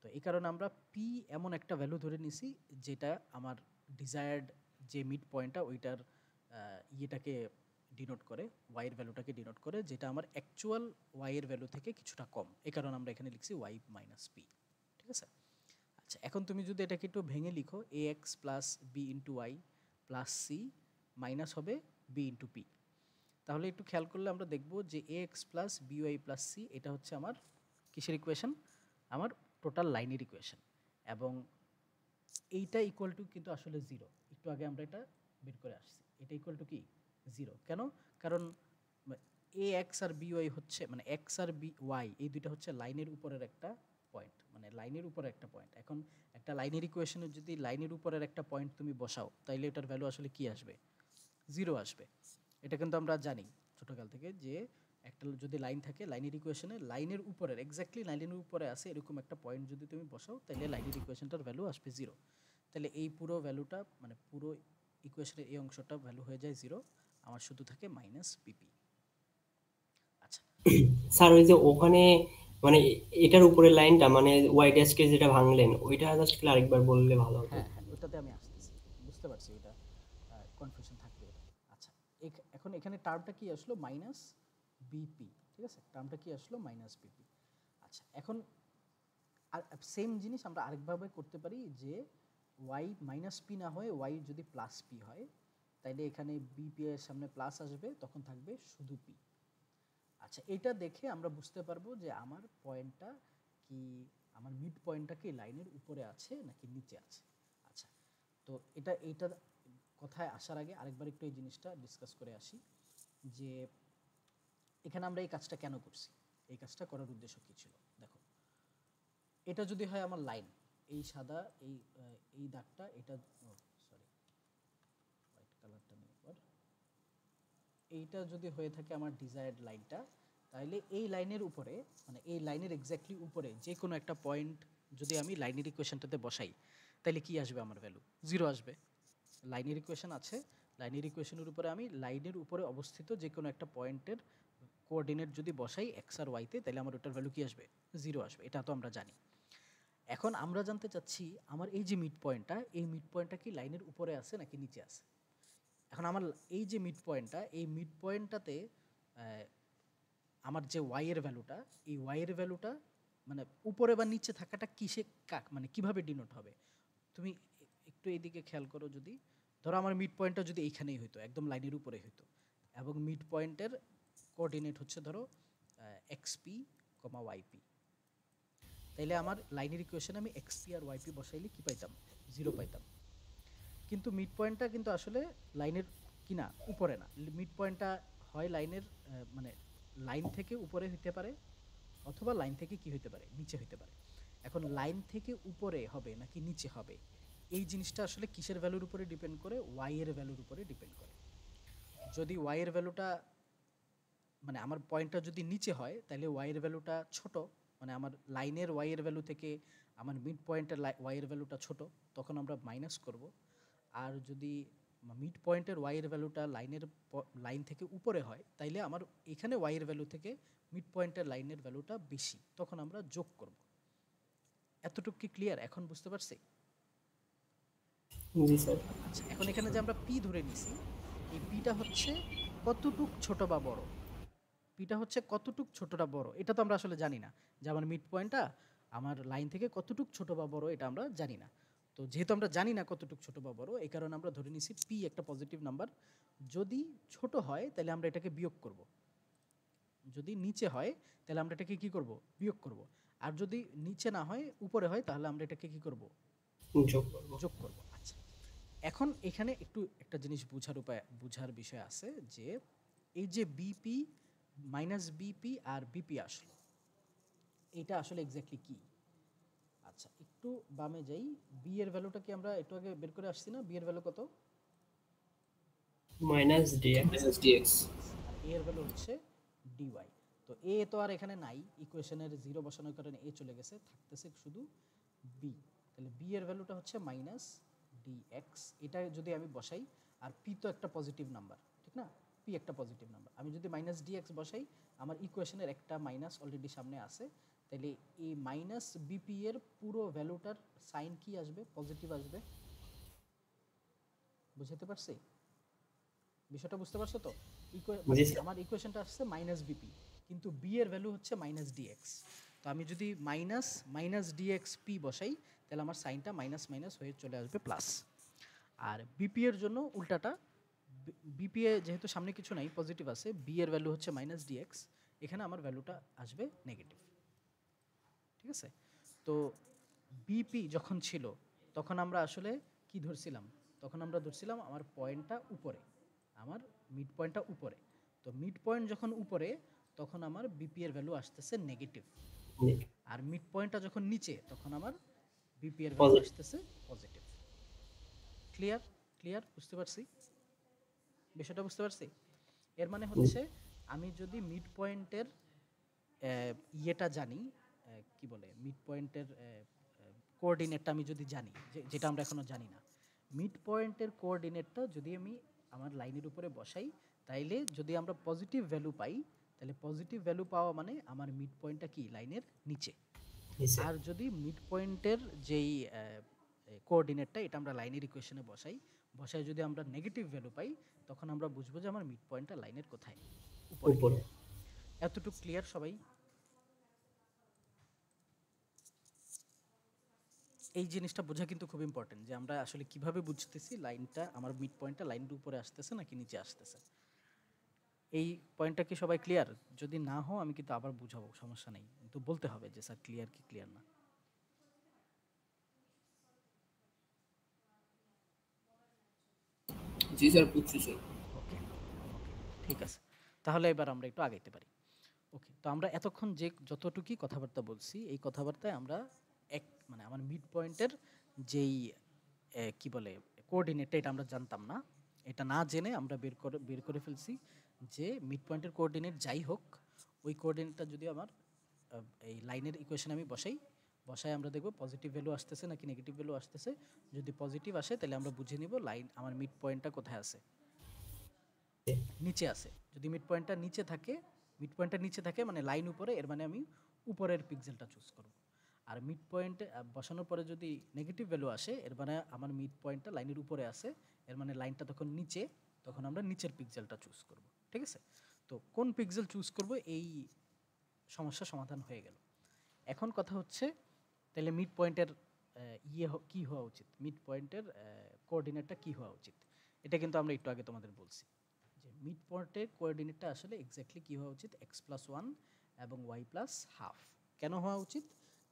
তো এই কারণে আমরা পি এমন একটা ভ্যালু ধরে নিছি যেটা আমার ডিজায়ার্ড যে মিড পয়েন্টটা, ওইটার ইয়েটাকে ডিনোট করে, ওয়াইয়ের ভ্যালুটাকে ডিনোট করে, যেটা আমার অ্যাকচুয়াল ওয়াইয়ের ভ্যালু থেকে কিছুটা কম। এই কারণে আমরা এখানে লিখছি ওয়াই মাইনাস পি, ঠিক আছে। আচ্ছা, এখন তুমি যদি এটাকে একটু ভেঙে লিখো, a x plus b into y plus c minus হবে বি ইন্টু পি, তাহলে একটু খেয়াল করলে আমরা দেখব যে a x plus b y plus c, এটা হচ্ছে আমার কিসের ইকুয়েশন, আমার টোটাল লাইনের ইকুয়েশন। এবং এইটা ইকুয়াল টু কিন্তু আসলে জিরো, একটু আগে আমরা এটা বের করে আসছি, এটা ইকুয়াল টু কি জিরো। কেন? কারণ এ এক্স আর বি ওয়াই হচ্ছে, মানে এক্স আর বি ওয়াই এই দুইটা হচ্ছে লাইনের উপরের একটা পয়েন্ট, মানে লাইনের উপরে একটা পয়েন্ট। এখন একটা লাইনের ইকুয়েশনে যদি লাইনের উপরের একটা পয়েন্ট তুমি বসাও, তাইলে এটার ভ্যালু আসলে কি আসবে, জিরো আসবে। এটা কিন্তু আমরা জানি ছোটকাল থেকে, যে একটা যদি লাইন থাকে, লাইনের ইকুয়েশনে লাইনের উপরের এক্স্যাক্টলি লাইনের উপরে আছে এরকম একটা পয়েন্ট যদি তুমি বসাও, তাহলে লাইনের ইকুয়েশনটার ভ্যালু আসবে জিরো। তাহলে এই পুরো ভ্যালুটা, মানে পুরো ইকুয়েশনের এই অংশটা ভ্যালু হয়ে যায় জিরো, আমার শুধু থাকে মাইনাস পিপি। আচ্ছা, স্যার ওই যে ওখানে মানে এটার উপরে লাইনটা মানে ওয়াই ড্যাশকে যেটা ভাঙলেন ওইটা জাস্ট আরেকবার বললে ভালো হতো। হ্যাঁ হ্যাঁ, ওটাতে আমি আসতেছি, বুঝতে পারছি এটা কনফিউশন থাকবে এটা। আচ্ছা, এখন এখানে টার্মটা কি আসলো, মাইনাস বিপি, ঠিক আছে, টার্মটা কি আসলো, মাইনাস বিপি। আচ্ছা, এখন আর সেম জিনিস আমরা আরেকভাবে করতে পারি, যে ওয়াই মাইনাস পি না হয়ে ওয়াই যদি প্লাস পি হয়, তাইলে এখানে বিপি এর সামনে প্লাস আসবে, তখন থাকবে শুধু পি। আচ্ছা, এটা দেখে আমরা বুঝতে পারবো যে আমার পয়েন্টটা কি, আমার মিড পয়েন্টটা কি লাইনের উপরে আছে নাকি নিচে আছে। আচ্ছা, তো এইটা কথায় আসার আগে আরেকবার একটু এই জিনিসটা ডিসকাস করে আসি যে এখানে আমরা এই কাজটা কেন করছি, এই কাজটা করার উদ্দেশ্য কী ছিল। দেখো, এটা যদি হয় আমার লাইন, এই সাদা এই দাগটা, এটা সরি হোয়াইট কালারটা নিয়ে পর, এইটা যদি হয়ে থাকে আমার ডিজায়ার্ড লাইনটা, তাহলে এই লাইনের উপরে, মানে এই লাইনের এক্স্যাক্টলি উপরে যে কোনো একটা পয়েন্ট যদি আমি লাইনের ইকুয়েশনটাতে বসাই, তাহলে কি আসবে, আমার ভ্যালু 0 আসবে। লাইনের ইকুয়েশন আছে, লাইনের ইকুয়েশনের উপরে আমি লাইনের উপরে অবস্থিত যে কোনো একটা পয়েন্টের কোঅর্ডিনেট যদি বসাই এক্স আর ওয়াইতে, তাহলে আমার ওটার ভ্যালু কি আসবে, 0 আসবে। এটা তো আমরা জানি। এখন আমরা জানতে চাচ্ছি আমার এই যে মিড পয়েন্টটা, এই মিড পয়েন্টটা কি লাইনের উপরে আছে নাকি নিচে আছে। এখন আমার এই যে মিড পয়েন্টটা, এই মিড পয়েন্টটাতে আমার যে ওয়াই এর ভ্যালুটা, এই ওয়াই এর ভ্যালুটা মানে উপরে বা নিচে থাকাটা কিসে মানে কিভাবে ডিনোট হবে। তুমি একটু এইদিকে খেয়াল করো, যদি ধরো আমার মিড পয়েন্টটা যদি এইখানেই হইতো, একদম লাইনের উপরে হইতো, এবং মিড পয়েন্টের কোঅর্ডিনেট হচ্ছে ধরো এক্সপি কমা ওয়াইপি, তাইলে আমার লাইনের ইকুয়েশনে আমি এক্সপি আর ওয়াইপি বসাইলে কি পাইতাম, 0 পাইতাম। কিন্তু মিড পয়েন্টটা কিন্তু আসলে লাইনের কিনা উপরে না, মিড পয়েন্টটা হয় লাইনের মানে লাইন থেকে উপরে হইতে পারে, অথবা লাইন থেকে কি হইতে পারে, নিচে হইতে পারে। এখন লাইন থেকে উপরে হবে নাকি নিচে হবে, এই জিনিসটা আসলে কিসের ভ্যালুর উপরে ডিপেন্ড করে, ওয়াই এর ভ্যালুর উপরে ডিপেন্ড করে। যদি ওয়াই এর ভ্যালুটা, মানে আমার পয়েন্টটা যদি নিচে হয়, তাহলে ওয়াই এর ভ্যালুটা ছোট, মানে আমার লাইনের ওয়াই এর ভ্যালু থেকে আমার মিড পয়েন্টের ওয়াই এর ভ্যালুটা ছোট, তখন আমরা মাইনাস করব। আর যদি মিড পয়েন্টের ওয়াই এর ভ্যালুটা লাইন থেকে উপরে হয়, তাইলে আমার এখানে ওয়াই এর ভ্যালু থেকে মিড পয়েন্টের লাইনের ভ্যালুটা বেশি, তখন আমরা যোগ করব। এতটুকু কি ক্লিয়ার, এখন বুঝতে পারছি? জি স্যার। আচ্ছা, এখন এখানে যে আমরা পি ধরে নিছি, এই পিটা হচ্ছে কতটুক ছোট বা বড়, পিটা হচ্ছে কতটুক ছোটটা বড়, এটা তো আমরা আসলে জানি না যে আমার মিড পয়েন্টটা আমার লাইন থেকে কতটুক ছোট বা বড়, এটা আমরা জানি না। তো যেহেতু আমরা জানি না কতটুক ছোট বা বড়, এই কারণে আমরা ধরে নিছি পি একটা পজিটিভ নাম্বার। যদি ছোট হয় তাহলে আমরা এটাকে বিয়োগ করব, যদি নিচে হয় তাহলে আমরা এটাকে কি করব, বিয়োগ করব। আর যদি নিচে না হয়, উপরে হয়, তাহলে আমরা এটাকে কি করব, যোগ করব। যোগ করব। আচ্ছা, এখন এখানে একটু একটা জিনিস বুঝার বিষয় আছে যে এই যে বিপি মাইনাস বিপি আর বিপি আসলো, এটা আসলে এক্স্যাক্টলি কি। আচ্ছা, একটু বামে যাই, বি এর ভ্যালুটা কি আমরা একটু আগে বের করে আসছি না, বি এর ভ্যালু কত, মাইনাস ডিএক্স। dx। আর এ এর ভ্যালু হচ্ছে ডিওয়াই। তো এ তো আর এখানে নাই, ইকুয়েশনের 0 বসানোর কারণে এ চলে গেছে, থাকতেছে শুধু বি। তাহলে বি এর ভ্যালুটা হচ্ছে মাইনাস ডিএক্স, এটা যদি আমি বসাই, আর পি তো একটা পজিটিভ নাম্বার, ঠিক না, পি একটা পজিটিভ নাম্বার, আমি যদি মাইনাস ডিএক্স বসাই, আমার ইকুয়েশনের একটা মাইনাস অলরেডি সামনে আছে, তাহলে এই মাইনাস বিপি এর পুরো ভ্যালুটার সাইন কি আসবে, পজিটিভ আসবে। বুঝতে পারছি বিষয়টা, বুঝতে পারছো তো? মানে জি স্যার। আমার ইকুয়েশনটা আসছে মাইনাস বিপি, কিন্তু বি এর ভ্যালু হচ্ছে মাইনাস ডিএক্স। তো আমি যদি মাইনাস ডিএক্স পি বসাই, তাহলে আমার সাইনটা মাইনাস মাইনাস হয়ে চলে আসবে প্লাস। আর বিপি এর জন্য উল্টাটা, বিপি এ যেহেতু সামনে কিছু নাই, পজিটিভ আছে, বি এর ভ্যালু হচ্ছে মাইনাস ডিএক্স, এখানে আমার ভ্যালুটা আসবে নেগেটিভ। ঠিক আছে? তো বিপি যখন ছিল, তখন আমরা আসলে কি ধরছিলাম, তখন আমরা ধরছিলাম আমার পয়েন্টটা উপরে, আমার মিড পয়েন্টটা উপরে। তো মিড পয়েন্ট যখন উপরে, তখন আমার বিপি এর ভ্যালু আসতেছে নেগেটিভ। আর মিড পয়েন্টটা যখন নিচে, তখন আমার বিপি এর ভ্যালু আসতেছে পজিটিভ। ক্লিয়ার? ক্লিয়ার, বুঝতে পারছি বিষয়টা, বুঝতে পারছি। এর মানে হচ্ছে আমি যদি মিড পয়েন্টের ইয়েটা জানি, কি বলে, মিড পয়েন্টের কোঅর্ডিনেটটা আমি যদি জানি, যেটা আমরা এখনো জানি না, মিড পয়েন্টের কোঅর্ডিনেটটা যদি আমি আমার লাইনের উপরে বসাই, তাইলে যদি আমরা পজিটিভ ভ্যালু পাই, তাহলে পজিটিভ ভ্যালু পাওয়া মানে আমার মিড পয়েন্টটা কি লাইনের নিচে। আর যদি মিড পয়েন্টের যেই কোঅর্ডিনেটটা, এটা আমরা লাইনের ইকুয়েশনে বসাই যদি আমরা নেগেটিভ ভ্যালু পাই, তখন আমরা বুঝবো যে আমার মিড পয়েন্টটা লাইনের কোথায়, উপরে। এতটুকু ক্লিয়ার সবাই? এই জিনিসটা বোঝা কিন্তু খুব ইম্পর্টেন্ট যে আমরা আসলে কিভাবে বুঝতেছি লাইনটা আমার মিড পয়েন্টটা লাইনের উপরে আসতেছে নাকি নিচে আসতেছে। এই পয়েন্টটা কি সবাই ক্লিয়ার? যদি না হও আমি কিন্তু আবার বুঝাবো, সমস্যা নেই, কিন্তু বলতে হবে যে স্যার ক্লিয়ার কি ক্লিয়ার না। জি স্যার, বুঝছি স্যার। ওকে ওকে, ঠিক আছে, তাহলে এবার আমরা একটু আগাইতে পারি। ওকে, তো আমরা এতক্ষণ যে যতটুকুই কথাবার্তা বলছি এই কথাবার্তায় আমরা মানে আমার মিড পয়েন্টের যেই কি বলে কোঅর্ডিনেটটা, এটা আমরা জানতাম না। এটা না জেনে আমরা বের করে ফেলছি যে মিড পয়েন্টের কোঅর্ডিনেট যাই হোক, ওই কোঅর্ডিনেটটা যদি আমার এই লাইনের ইকুয়েশন আমি বসাই আমরা দেখব পজিটিভ ভ্যালু আসতেছে নাকি নেগেটিভ ভ্যালু আসতেছে। যদি পজিটিভ আসে তাহলে আমরা বুঝে নিব লাইন আমার মিড পয়েন্টটা কোথায় আছে, নিচে আছে। যদি মিড পয়েন্টটা নিচে থাকে মানে লাইন উপরে, এর মানে আমি উপরের পিক্সেলটা চুজ করব। আর মিড পয়েন্টে বসানোর পরে যদি নেগেটিভ ভ্যালু আসে, এর মানে আমার মিড পয়েন্টটা লাইনের উপরে আছে, এর মানে লাইনটা তখন নিচে, তখন আমরা নিচের পিক্সেলটা চুজ করব। ঠিক আছে, তো কোন পিক্সেল চুজ করব এই সমস্যা সমাধান হয়ে গেল। এখন কথা হচ্ছে তাহলে মিড পয়েন্টের কি হওয়া উচিত, মিড পয়েন্টের কোঅর্ডিনেটটা কি হওয়া উচিত। এটা কিন্তু আমরা একটু আগে তোমাদের বলছি যে মিড পয়েন্টের কোঅর্ডিনেটটা আসলে এক্স্যাক্টলি কি হওয়া উচিত, x+1 এবং y+½ কেন হওয়া উচিত?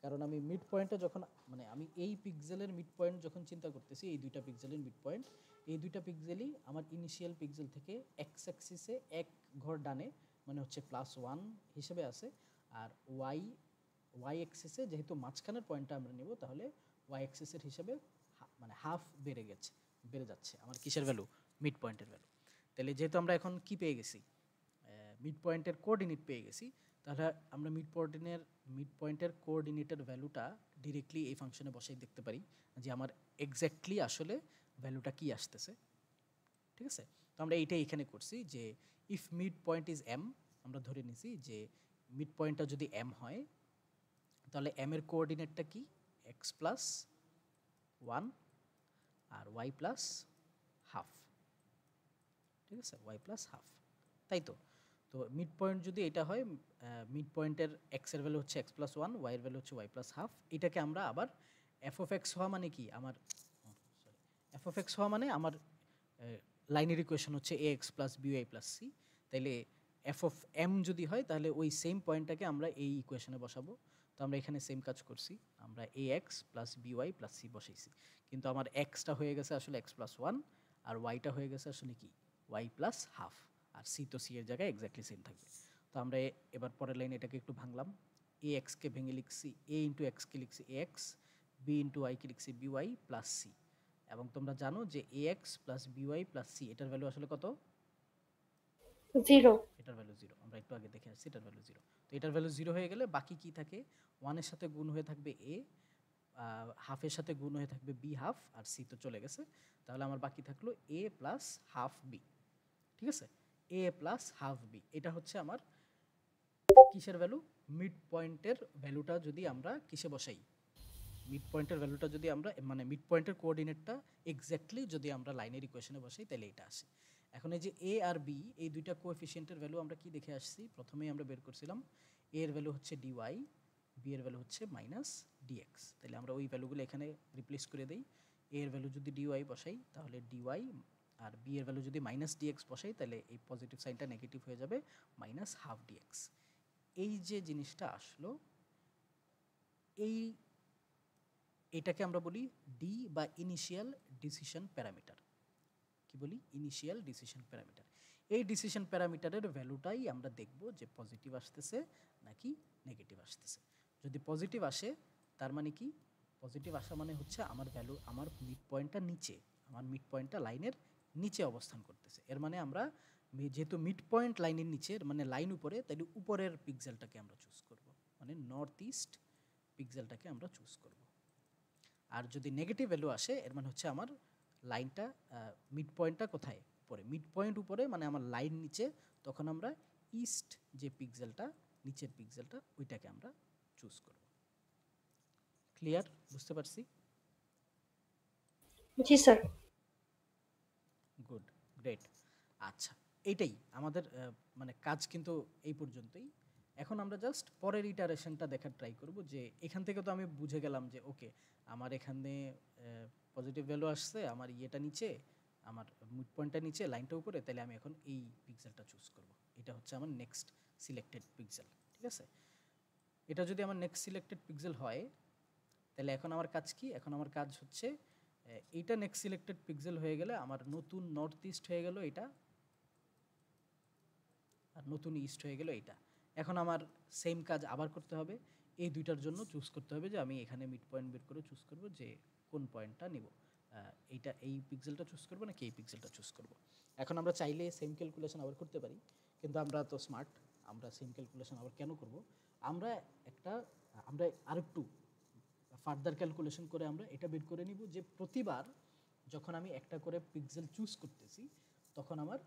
কারণ আমি মিড পয়েন্টে যখন মানে আমি এই পিক্সেলের মিড পয়েন্ট যখন চিন্তা করতেছি, এই দুইটা পিক্সেলের মিড পয়েন্ট, এই দুইটা পিক্সেলই আমার ইনিশিয়াল পিক্সেল থেকে এক্স অ্যাক্সিসে এক ঘর ডানে মানে হচ্ছে +1 হিসেবে আছে, আর ওয়াই অ্যাক্সিসে যেহেতু মাঝখানের পয়েন্টটা আমরা নেব, তাহলে ওয়াই অ্যাক্সিসের হিসেবে মানে হাফ বেড়ে যাচ্ছে আমার কিসের ভ্যালু, মিড পয়েন্টের ভ্যালু। তাহলে যেহেতু আমরা এখন কি পেয়ে গেছি, মিড পয়েন্টের কোঅর্ডিনেট পেয়ে গেছি, তাহলে আমরা মিড পয়েন্টের কোঅর্ডিনেটের ভ্যালুটা ডিরেক্টলি এই ফাংশনে বসাই দেখতে পারি যে আমার এক্স্যাক্টলি আসলে ভ্যালুটা কি আসতেছে। ঠিক আছে, তো আমরা এইটাই এখানে করছি যে if mid point is M, আমরা ধরে নিছি যে মিড পয়েন্টটা যদি এম হয়, তাহলে এম এর কোঅর্ডিনেটটা কি, x+1 আর y+½ ঠিক আছে, y+½ তাই তো। তো মিড পয়েন্ট যদি এটা হয়, মিড পয়েন্টের এক্স এর ভ্যালু হচ্ছে x+1, y এর ভ্যালু হচ্ছে y+½ এটাকে আমরা আবার f(x) হওয়া মানে কি আমার f(x) হওয়া মানে আমার লাইনের ইকুয়েশন হচ্ছে ax + by + c, তাইলে f(m) যদি হয় তাহলে ওই সেম পয়েন্টটাকে আমরা এই ইকুয়েশনে বসাবো। তো আমরা এখানে সেম কাজ করছি, আমরা ax + by + c বসাইছি, কিন্তু আমার এক্সটা হয়ে গেছে আসলে x+1 আর ওয়াইটা হয়ে গেছে আসলে কি y+½ আর সি তো সি এর জায়গায় এক্স্যাক্টলি সেম থাকবে। তো আমরা এবার পরের লাইনে এটাকে একটু ভাঙলাম, এ এক্সকে ভেঙে লিখছি a × x কে লিখছি ax, b × y কে লিখছি by + c, এবং তোমরা জানো যে ax + by + c এটার ভ্যালু আসলে কত, 0। এটার ভ্যালু 0, আমরা একটু আগে দেখে আসছি এটার ভ্যালু 0। তো এটার ভ্যালু 0 হয়ে গেলে বাকি কি থাকে, 1 এর সাথে গুণ হয়ে থাকবে a, হাফের সাথে গুণ হয়ে থাকবে b½ আর c তো চলে গেছে, তাহলে আমার বাকি থাকলো a + ½ b। ঠিক আছে, a + ½ b এটা হচ্ছে আমার কিসের ভ্যালু, মিড পয়েন্টের ভ্যালুটা যদি আমরা কিসে বসাই, মিড পয়েন্টের ভ্যালুটা যদি আমরা মানে মিড পয়েন্টের কোঅর্ডিনেটটা এক্স্যাক্টলি যদি আমরা লাইনের ইকুয়েশনে বসাই তাহলে এটা আসে। এখন এই যে a আর b এই দুইটা কোএফিসিয়েন্টের ভ্যালু আমরা কি দেখে আসছি, প্রথমেই আমরা বের করছিলাম a এর ভ্যালু হচ্ছে dy, b এর ভ্যালু হচ্ছে -dx, তাহলে আমরা ওই ভ্যালুগুলো এখানে রিপ্লেস করে দেই। a এর ভ্যালু যদি dy বসাই তাহলে dy, আর b এর ভ্যালু যদি -dx বসাই তাহলে এই পজিটিভ সাইনটা নেগেটিভ হয়ে যাবে -½ dx। এই যে জিনিসটা আসলো, এটাকে আমরা বলি ডি বা ইনিশিয়াল ডিসিশন প্যারামিটার। কি বলি, ইনিশিয়াল ডিসিশন প্যারামিটার। এই ডিসিশন প্যারামিটারের ভ্যালুটাই আমরা দেখব যে পজিটিভ আসতেছে নাকি নেগেটিভ আসতেছে। যদি পজিটিভ আসে তার মানে কি, পজিটিভ আসা মানে হচ্ছে আমার ভ্যালু, আমার মিড পয়েন্টটা নিচে, আমার মিড পয়েন্টটা লাইনের নিচে অবস্থান করতেছে, এর মানে আমরা যেহেতু মিড পয়েন্ট লাইনের নিচে মানে লাইন উপরে, তাহলে উপরের পিক্সেলটাকে আমরা চুজ করব, মানে নর্থ ইস্ট পিক্সেলটাকে আমরা চুজ করব। আর যদি নেগেটিভ ভ্যালু আসে এর মানে হচ্ছে আমার লাইনটা মিড পয়েন্টটা কোথায়, উপরে, মিড পয়েন্ট উপরে মানে আমার লাইন নিচে, তখন আমরা ইস্ট যে পিক্সেলটা, নিচের পিক্সেলটা ওইটাকে আমরা চুজ করব। ক্লিয়ার, বুঝতে পারছি? জি স্যার। Good, great. আচ্ছা, এইটাই আমাদের মানে কাজ কিন্তু এই পর্যন্তই। এখন আমরা জাস্ট পরের ইটারেশনটা দেখার ট্রাই করব যে এখান থেকে তো আমি বুঝে গেলাম যে ওকে আমার এখানে পজিটিভ ভ্যালু আসছে, আমার ইয়েটা নিচে, আমার মিড পয়েন্টটা নিচে, লাইনটা উপরে, তাহলে আমি এখন এই পিক্সেলটা চুজ করব। এটা হচ্ছে আমার নেক্সট সিলেক্টেড পিক্সেল, ঠিক আছে? এটা যদি আমার নেক্সট সিলেক্টেড পিক্সেল হয় তাহলে এখন আমার কাজ কি? এখন আমার কাজ হচ্ছে এইটা নেক্সট সিলেক্টেড পিক্সেল হয়ে গেলে আমার নতুন নর্থ ইস্ট হয়ে গেল এটা, আর নতুন ইস্ট হয়ে গেল এটা। এখন আমার সেম কাজ আবার করতে হবে, এই দুইটার জন্য চুজ করতে হবে যে আমি এখানে মিড পয়েন্ট বের করে চুজ করব যে কোন পয়েন্টটা নিব, এইটা এই পিক্সেলটা চুজ করব নাকি এই পিক্সেলটা চুজ করব। এখন আমরা চাইলে সেম ক্যালকুলেশন আবার করতে পারি, কিন্তু আমরা তো স্মার্ট, আমরা সেম ক্যালকুলেশন আবার কেন করব? আমরা আমরা আরেকটু ফার্দার ক্যালকুলেশন করে আমরা এটা বের করে নিব যে প্রতিবার যখন আমি একটা করে পিক্সেল চুজ করতেছি তখন আমার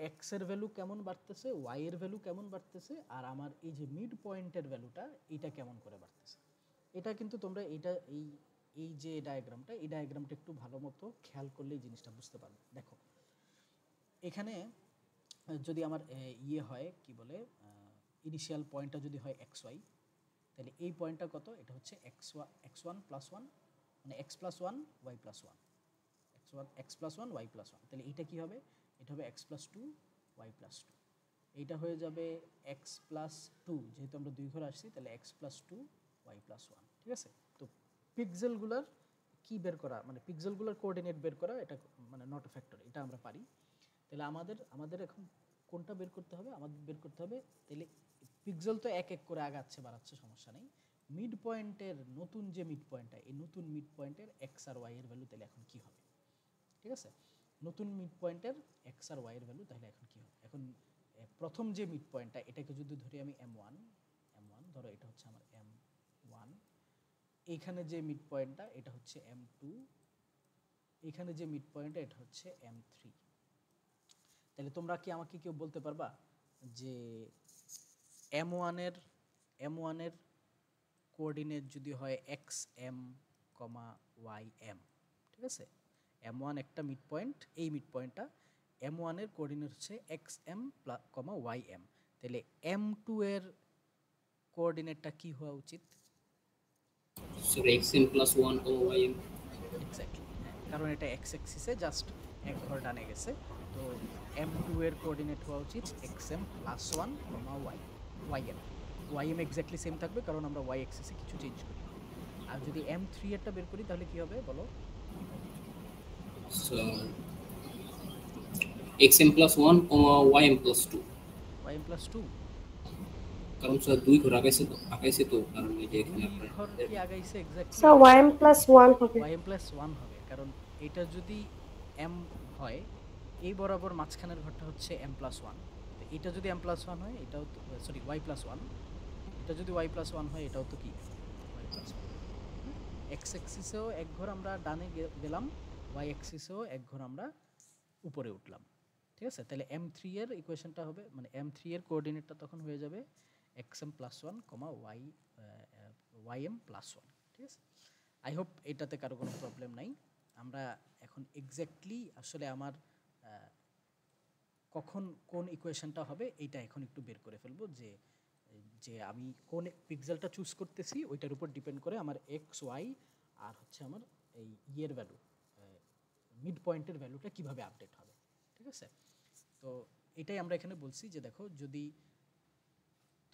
এক্স এর ভ্যালু কেমন বাড়তেছে, ওয়াই এর ভ্যালু কেমন বাড়তেছে, আর আমার এই যে মিড পয়েন্টের ভ্যালুটা এটা কেমন করে বাড়তেছে। এটা কিন্তু তোমরা এই যে ডায়াগ্রামটা, এই ডায়াগ্রামটা একটু ভালো মতো খেয়াল করলে এই জিনিসটা বুঝতে পারবে। দেখো এখানে যদি আমার ইয়ে হয় কি বলে, ইনিশিয়াল পয়েন্টটা যদি হয় এক্স ওয়াই, তাহলে এই পয়েন্টটা কত? এটা হচ্ছে এক্স ওয়ান প্লাস ওয়ান, মানে x plus one y plus one, x plus one y plus one. তাহলে এইটা কী হবে? এটা হবে x plus two y plus two. এইটা হয়ে যাবে এক্স প্লাস টু, যেহেতু আমরা দুই ঘরে আসছি তাহলে x plus two y plus one, ঠিক আছে? তো পিক্সেলগুলোর কি বের করা, মানে পিক্সেলগুলোর কোঅর্ডিনেট বের করা, এটা মানে নট এ ফ্যাক্টর, এটা আমরা পারি। তাহলে আমাদের এখন কোনটা বের করতে হবে? আমাদের বের করতে হবে তাহলে পিক্সেল তো এক এক করে আগাচ্ছে বাড়াচ্ছে সমস্যা নেই, মিড পয়েন্টের নতুন যে মিড পয়েন্টটা, এই নতুন মিড পয়েন্টের এক্স আর ওয়াই এর ভ্যালু তাহলে এখন কি হবে, ঠিক আছে? নতুন মিড পয়েন্টের এক্স আর ওয়াই এর ভ্যালু তাহলে এখন কি হবে? এখন প্রথম যে মিড পয়েন্টটা, এটাকে যদি ধরি আমি M1, ধরো এটা হচ্ছে আমার M1, এইখানে যে মিড পয়েন্টটা এটা হচ্ছে M2, এইখানে যে মিড পয়েন্টটা এটা হচ্ছে M3। তাহলে তোমরা কি আমাকে কেউ বলতে পারবা যে M1 এর কোঅর্ডিনেট যদি হয় x M comma y M, ঠিক আছে? M1 একটা মিড পয়েন্ট, এই মিড পয়েন্টটা M1 এর কোঅর্ডিনেট হচ্ছে x M comma y M, তাহলে M2 এর কোঅর্ডিনেটটা কি হওয়া উচিত? Sorry xm plus 1 ym। Exactly, হ্যাঁ, কারণ এটা এক্স অ্যাক্সিসে জাস্ট এক ঘর ডানে গেছে। তো M2 এর কোঅর্ডিনেট হওয়া উচিত xm প্লাস 1 কমা ym। ym এক্স্যাক্টলি সেম থাকবে কারণ আমরা y অ্যাক্সিসে কিছু চেঞ্জ করি। আর যদি M3 এরটা বের করি তাহলে কি হবে বলো? So xm plus 1 ym plus 2, ym plus 2। কারণ স্যার দুই ঘর আগাইছে তো কারণ এই যে এখানে দুই আপনার ঘর কি আগাইছে এক্স্যাক্টলি? স্যার ym+1 হবে। ym প্লাস 1 হবে, কারণ এটা যদি m হয়, এই বরাবর মাঝখানের ঘরটা হচ্ছে m প্লাস 1, তো এটা যদি m প্লাস 1 হয় এটাও তো, সরি y প্লাস 1, এটা যদি y প্লাস 1 হয় এটাও তো কি y প্লাস 1। এক্স অ্যাক্সিসেও এক ঘর আমরা ডানে গেলাম, y অ্যাক্সিসেও এক ঘর আমরা উপরে উঠলাম, ঠিক আছে? তাহলে M3 এর ইকুয়েশনটা হবে, মানে M3 এর কোঅর্ডিনেটটা তখন হয়ে যাবে xm প্লাস 1 কমা ym প্লাস 1, ঠিক আছে? আই হোপ এটাতে কারো কোনো প্রবলেম নাই। আমরা এখন এক্স্যাক্টলি আসলে আমার কখন কোন ইকুয়েশনটা হবে এইটা এখন একটু বের করে ফেলবো, যে যে আমি কোন পিক্সেলটা চুজ করতেছি ওইটার উপর ডিপেন্ড করে আমার এক্স ওয়াই আর হচ্ছে আমার এই ইয়ের ভ্যালু, মিড পয়েন্টের ভ্যালুটা কিভাবে আপডেট হবে, ঠিক আছে? তো এটাই আমরা এখানে বলছি যে দেখো যদি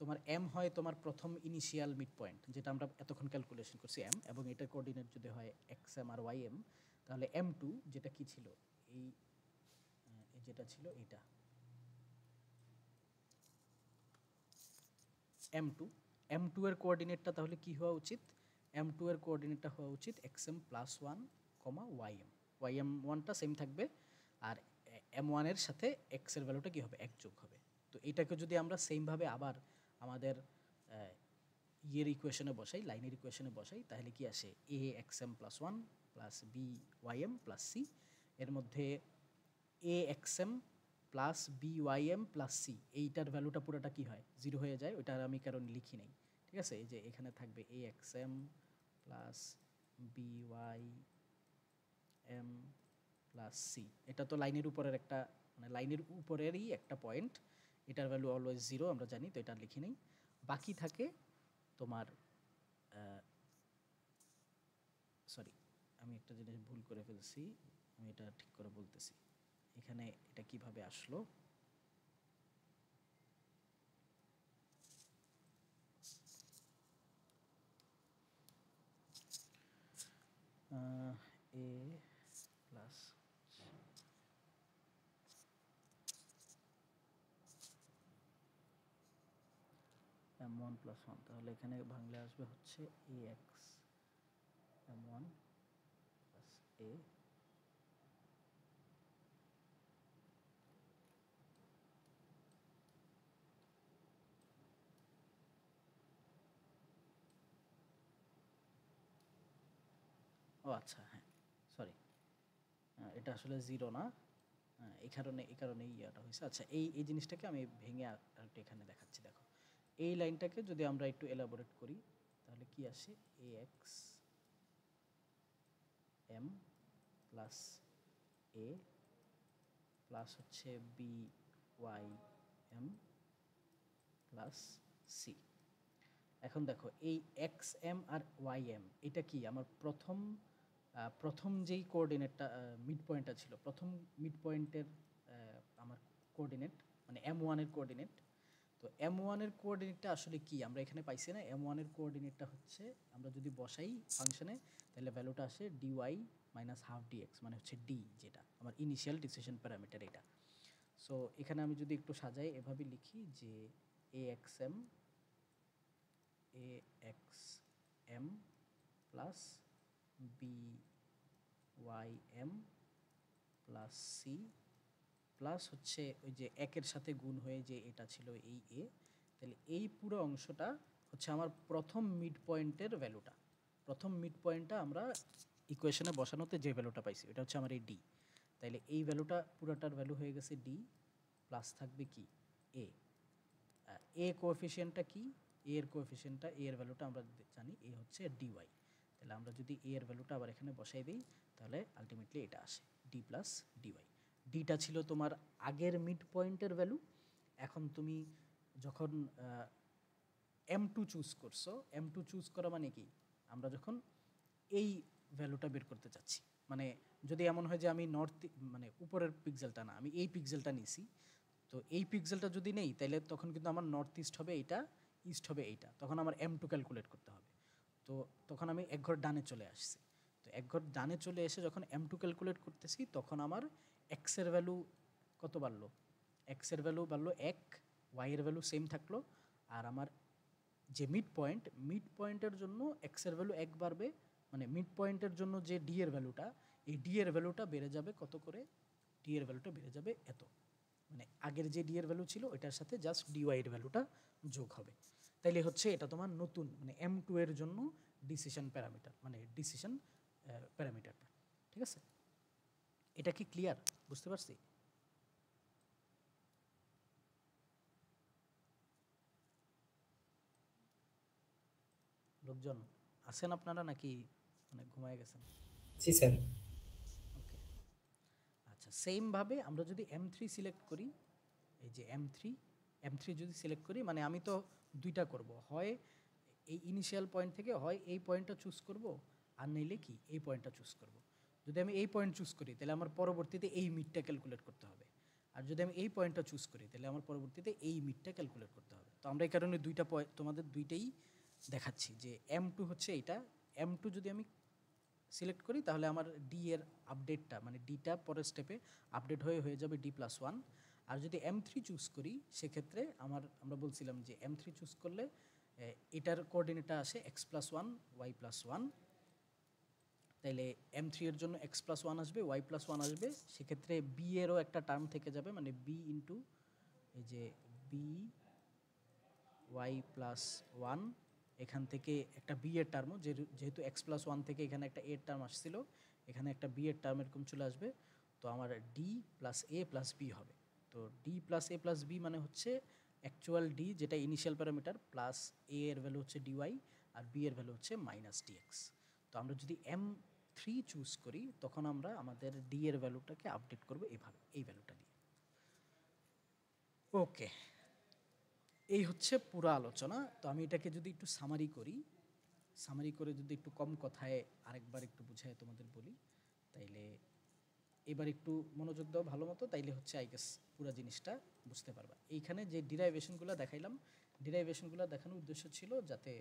তোমার m হয় তোমার প্রথম ইনিশিয়াল মিড পয়েন্ট, যেটা আমরা এতক্ষণ ক্যালকুলেশন করছি m, এবং এটার কোঅর্ডিনেট যদি হয় xm আর ym, তাহলে M2 যেটা কি ছিল, এই যেটা ছিল এটা M2 এর কোঅর্ডিনেটটা তাহলে কি হওয়া উচিত? M2 এর কোঅর্ডিনেটটা হওয়া উচিত xm প্লাস 1 কমা ym1টা সেম থাকবে, আর M1 এর সাথে x এর ভ্যালুটা কি হবে? 1 যোগ হবে। তো এটাকে যদি আমরা সেমভাবে আবার আমাদের ইয়ের ইকুয়েশনে বসাই, লাইনের ইকুয়েশনে বসাই, তাহলে কি আসে? a xm plus 1 plus b ym plus c, এর মধ্যে a xm plus b y m plus c, এইটার ভ্যালুটা পুরোটা কি হয়? 0 হয়ে যায়, ওইটা আমি কারণ লিখি নাই, ঠিক আছে? এই যে এখানে থাকবে a x m plus b y m plus c, এটা তো লাইনের উপরের একটা, মানে লাইনের উপরেরই একটা পয়েন্ট, এটার ভ্যালু অলওয়েজ 0 আমরা জানি, তো এটা লিখি নেই। বাকি থাকে তোমার সরি, আমি একটা জিনিস ভুল করে ফেলছি, আমি এটা ঠিক করে বলতেছি। এখানে এটা কিভাবে আসলো, এ প্লাস m1 প্লাস 1, তাহলে এখানে ভাঙলে আসবে হচ্ছে ax m1 প্লাস a ও আচ্ছা হ্যাঁ সরি, এটা আসলে 0 না, এই কারণেই ইয়াটা হয়েছে। আচ্ছা এই এই জিনিসটাকে আমি ভেঙে আরেকটু এখানে দেখাচ্ছি। দেখো এই লাইনটাকে যদি আমরা একটু এলাবোরেট করি তাহলে কি আসে, ax m plus a plus হচ্ছে by m প্লাস c। এখন দেখো এই x M R Y M এটা কি আমার প্রথম যেই কোঅর্ডিনেটটা মিড পয়েন্টটা ছিল, প্রথম মিড পয়েন্টের আমার কোঅর্ডিনেট মানে m1 এর কোঅর্ডিনেট। তো m1 এর কোঅর্ডিনেটটা আসলে কি আমরা এখানে পাইছি না, m1 এর কোঅর্ডিনেটটা হচ্ছে আমরা যদি বসাই ফাংশনে তাহলে ভ্যালুটা আসে dy মাইনাস হাফ dx, মানে হচ্ছে d, যেটা আমার ইনিশিয়াল ডিসিশন প্যারামিটার এটা। সো এখানে আমি যদি একটু সাজাই এভাবে লিখি যে axm axm plus bym plus c plus হচ্ছে ওই যে একের সাথে গুণ হয়ে যে এটা ছিল এই a, তাহলে এই পুরো অংশটা হচ্ছে আমার প্রথম মিড পয়েন্টের ভ্যালুটা। প্রথম মিড পয়েন্টটা আমরা ইকুয়েশনে বসানোতে যে ভ্যালুটা পাইছি এটা হচ্ছে আমার এই ডি। তাইলে এই ভ্যালুটা পুরোটার ভ্যালু হয়ে গেছে ডি, প্লাস থাকবে কি এ। এ কোএফিসিয়েন্টটা কি, এ এর কোএফিসিয়েন্টটা, এ এর ভ্যালুটা আমরা জানি এ হচ্ছে ডিওয়াই। তাহলে আমরা যদি এ এর ভ্যালুটা আবার এখানে বসাই দিই তাহলে আলটিমেটলি এটা আসে ডি প্লাস ডিওয়াই। ডিটা ছিল তোমার আগের মিড পয়েন্টের ভ্যালু। এখন তুমি যখন m2 চুজ করছো, m2 চুজ করা মানে কি, আমরা যখন এই ভ্যালুটা বের করতে চাচ্ছি, মানে যদি এমন হয় যে আমি নর্থ মানে উপরের পিক্সেলটা না, আমি এই পিক্সেলটা নিছি, তো এই পিক্সেলটা যদি নেই তাহলে তখন কিন্তু আমার নর্থ ইস্ট হবে এইটা, ইস্ট হবে এইটা, তখন আমার m2 ক্যালকুলেট করতে হবে। তো তখন আমি এক ঘর ডানে চলে আসছি, তো এক ঘর ডানে চলে এসে যখন m2 ক্যালকুলেট করতেছি তখন আমার x এর ভ্যালু কত বাড়লো, x এর ভ্যালু বাড়লো 1, y এর ভ্যালু সেম থাকলো, আর আমার যে মিড পয়েন্টের জন্য x এর ভ্যালু 1 বাড়বে, মানে মিড পয়েন্টের জন্য যে d এর ভ্যালুটা, এই d এর ভ্যালুটা বেড়ে যাবে কত করে, d এর ভ্যালুটা বেড়ে যাবে এত, মানে আগের যে d এর ভ্যালু ছিল ওইটার সাথে জাস্ট dy এর ভ্যালুটা যোগ হবে। তাইলে হচ্ছে এটা তোমার নতুন মানে m2 এর জন্য ডিসিশন প্যারামিটার, মানে ডিসিশন প্যারামিটারটা। ঠিক আছে, এটা কি ক্লিয়ার, বুঝতে পারছি? লোকজন আছেন আপনারা নাকি মানে ঘুমায় গেছেন? জি স্যার। ওকে, আচ্ছা সেমভাবে আমরা যদি m3 সিলেক্ট করি, এই যে m3 যদি সিলেক্ট করি, মানে আমি তো দুইটা করব, হয় এই ইনিশিয়াল পয়েন্ট থেকে হয় এই পয়েন্টটা চুজ করব, আর নইলে কি এই পয়েন্টটা চুজ করব। যদি আমি এই পয়েন্ট চুজ করি তাহলে আমার পরবর্তীতে এই মিডটা ক্যালকুলেট করতে হবে, আর যদি আমি এই পয়েন্টটা চুজ করি তাহলে আমার পরবর্তীতে এই মিডটা ক্যালকুলেট করতে হবে। তো আমরা এই কারণে দুইটা তোমাদের দুইটাই দেখাচ্ছি যে m2 হচ্ছে এইটা, m2 যদি আমি সিলেক্ট করি তাহলে আমার ডি এর আপডেটটা মানে ডিটা পরের স্টেপে আপডেট হয়ে যাবে d+1। আর যদি m3 চুজ করি সেক্ষেত্রে আমরা বলছিলাম যে m3 চুজ করলে এটার কোঅর্ডিনেটটা আসে x+1 y+1, তাইলে m3 এর জন্য x+1 আসবে y+1 আসবে, সেক্ষেত্রে b এরও একটা টার্ম থেকে যাবে, মানে b ইন্টু এই যে b y+1, এখান থেকে একটা বি এর টার্মও, যেহেতু x+1 থেকে এখানে একটা এর টার্ম আসছিল, এখানে একটা বি এর টার্ম এরকম চলে আসবে। তো আমার ডি প্লাস এ প্লাস বি হবে। তো ডি প্লাস এ প্লাস বি মানে হচ্ছে অ্যাকচুয়াল ডি যেটা ইনিশিয়াল প্যারামিটার, প্লাস এ এর ভ্যালু হচ্ছে ডিওয়াই আর বি এর ভ্যালু হচ্ছে মাইনাস ডিএক্স। তো আমরা যদি m3 চুজ করি তখন আমরা আমাদের ডি এর ভ্যালুটাকে আপডেট করবো এভাবে, এই ভ্যালুটা দিয়ে। ওকে, এই হচ্ছে পুরো আলোচনা। তো আমি এটাকে যদি একটু সামারি করি, সামারি করে যদি একটু কম কথায় আরেকবার একটু বুঝায় তোমাদের বলি, তাইলে এবার একটু মনোযোগ দাও ভালো মতো, তাইলে হচ্ছে আই গেস পুরো জিনিসটা বুঝতে পারবা। এইখানে যে ডিরাইভেশনগুলো দেখাইলাম, ডিরাইভেশনগুলো দেখানোর উদ্দেশ্য ছিল যাতে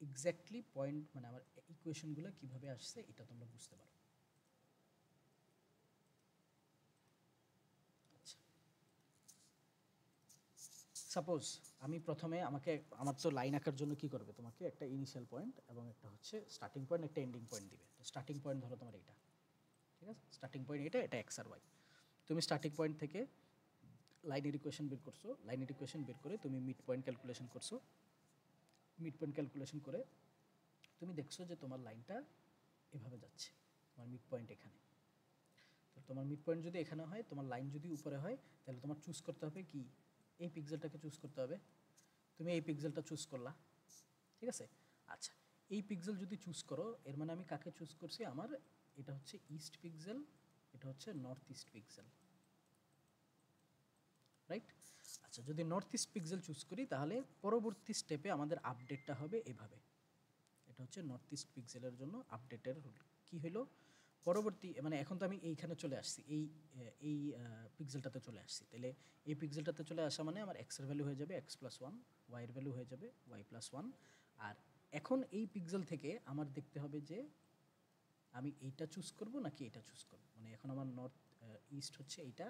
এক্স্যাক্টলি পয়েন্ট মানে আমার ইকুয়েশনগুলো কিভাবে আসছে এটা তোমরা বুঝতে পারো। আচ্ছা, সাপোজ আমি প্রথমে আমার তো লাইন আঁকার জন্য কি করবে, তোমাকে একটা ইনিশিয়াল পয়েন্ট এবং একটা হচ্ছে স্টার্টিং পয়েন্ট, একটা এন্ডিং পয়েন্ট দিবে। তো স্টার্টিং পয়েন্ট ধরো তোমার এটা, ঠিক আছে, স্টার্টিং পয়েন্ট এটা এক্স আর ওয়াই। তুমি স্টার্টিং পয়েন্ট থেকে লাইনের ইকুয়েশন বের করছো, লাইনের ইকুয়েশন বের করে তুমি মিড পয়েন্ট ক্যালকুলেশন করছো, মিড পয়েন্ট ক্যালকুলেশন করে তুমি দেখছো যে তোমার লাইনটা এভাবে যাচ্ছে, তোমার মিড পয়েন্ট এখানে। তো তোমার মিড পয়েন্ট যদি এখানে হয়, তোমার লাইন যদি উপরে হয়, তাহলে তোমার চুজ করতে হবে কি, এই পিক্সেলটাকে চুজ করতে হবে। তুমি এই পিক্সেলটা চুজ করলা, ঠিক আছে। আচ্ছা, এই পিক্সেল যদি চুজ করো, এর মানে আমি কাকে চুজ করছি, আমার এটা হচ্ছে ইস্ট পিক্সেল, এটা হচ্ছে নর্থ ইস্ট পিক্সেল, রাইট। আচ্ছা, যদি নর্থ ইস্ট পিক্সেল চুজ করি, তাহলে পরবর্তী স্টেপে আমাদের আপডেটটা হবে এভাবে। এটা হচ্ছে নর্থ ইস্ট পিক্সেলের জন্য আপডেটের কি হলো, পরবর্তী মানে এখন তো আমি এইখানে চলে আসছি, এই পিক্সেলটাতে চলে আসছি। তাহলে এই পিক্সেলটাতে চলে আসা মানে আমার এক্সের ভ্যালু হয়ে যাবে x+1, ওয়াইয়ের ভ্যালু হয়ে যাবে y+1। আর এখন এই পিক্সেল থেকে আমার দেখতে হবে যে আমি এইটা চুজ করব নাকি এটা চুজ করব। মানে এখন আমার নর্থ ইস্ট হচ্ছে এইটা,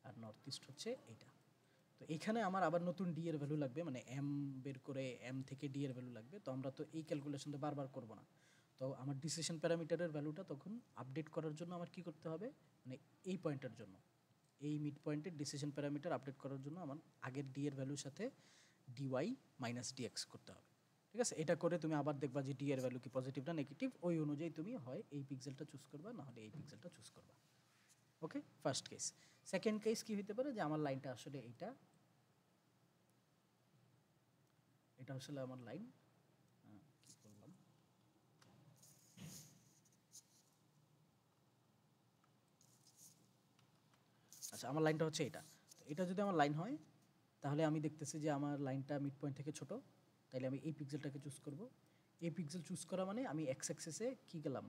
আর নর্থ ইস্ট হচ্ছে এইটা। তো এখানে আমার আবার নতুন ডি এর ভ্যালু লাগবে, মানে এম বের করে এম থেকে ডি এর ভ্যালু লাগবে। তো আমরা তো এই ক্যালকুলেশনটা বারবার করব না। তো আমার ডিসিশন প্যারামিটারের ভ্যালুটা তখন আপডেট করার জন্য আমার কি করতে হবে, মানে এই পয়েন্টের জন্য, এই মিড পয়েন্টের ডিসিশন প্যারামিটার আপডেট করার জন্য আমার আগের ডি এর ভ্যালুর সাথে ডিওয়াই মাইনাস ডিএক্স করতে হবে, ঠিক আছে। এটা করে তুমি আবার দেখবা যে ডি এর ভ্যালু কি পজিটিভ না নেগেটিভ, ওই অনুযায়ী তুমি হয় এই পিক্সেলটা চুজ করবা, না হলে এই পিক্সেলটা চুজ করবা। ওকে, ফার্স্ট কেস। সেকেন্ড কেস কি হতে পারে, যে আমার লাইনটা আসলে এইটা, এটা আসলে আমার লাইন, কি করলাম, আচ্ছা আমার লাইনটা হচ্ছে এটা। তো এটা যদি আমার লাইন হয়, তাহলে আমি দেখতেছি যে আমার লাইনটা মিড পয়েন্ট থেকে ছোট, তাইলে আমি এই পিক্সেলটাকে চুজ করব। এই পিক্সেল চুজ করা মানে আমি এক্স অ্যাক্সিসে কি গেলাম,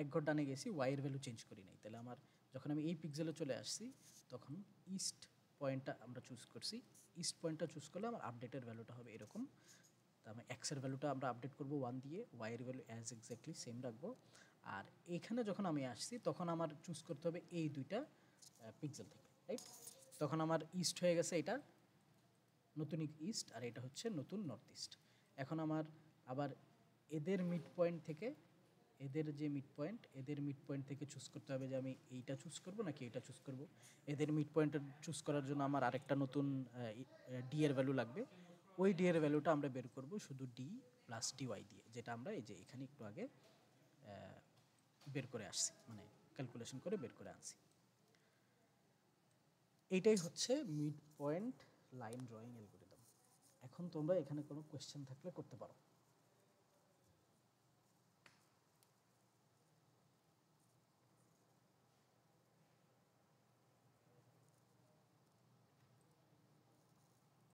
এক ঘর ডানে গেছি, ওয়াইয়ের ভ্যালু চেঞ্জ করি নাই। তাহলে আমার যখন আমি এই পিক্সেলে চলে আসছি, তখন ইস্ট পয়েন্টটা আমরা চুজ করছি। ইস্ট পয়েন্টটা চুজ করলে আমার আপডেটের ভ্যালুটা হবে এরকম। তা আমি এক্সের ভ্যালুটা আমরা আপডেট করব 1 দিয়ে, ওয়াইয়ের ভ্যালু অ্যাজ এক্স্যাক্টলি সেম রাখবো। আর এইখানে যখন আমি আসছি, তখন আমার চুজ করতে হবে এই দুইটা পিক্সেল থেকে, রাইট। তখন আমার ইস্ট হয়ে গেছে এটা, নতুন ইস্ট, আর এটা হচ্ছে নতুন নর্থ ইস্ট। এখন আমার আবার এদের মিড পয়েন্ট থেকে, এদের যে মিড পয়েন্ট, এদের মিড পয়েন্ট থেকে চুজ করতে হবে যে আমি এইটা চুজ করব নাকি এইটা চুজ করব। এদের মিড পয়েন্ট চুজ করার জন্য আমার আরেকটা নতুন ডি এর ভ্যালু লাগবে। ওই ডি এর ভ্যালুটা আমরা বের করব শুধু ডি প্লাস ডিওয়াই দিয়ে, যেটা আমরা এই যে এখানে একটু আগে বের করে আসছি, মানে ক্যালকুলেশন করে বের করে আনছি। এইটাই হচ্ছে mid point line drawing algorithm. এখন তোমরা এখানে কোনো কোয়েশ্চেন থাকলে করতে পারো।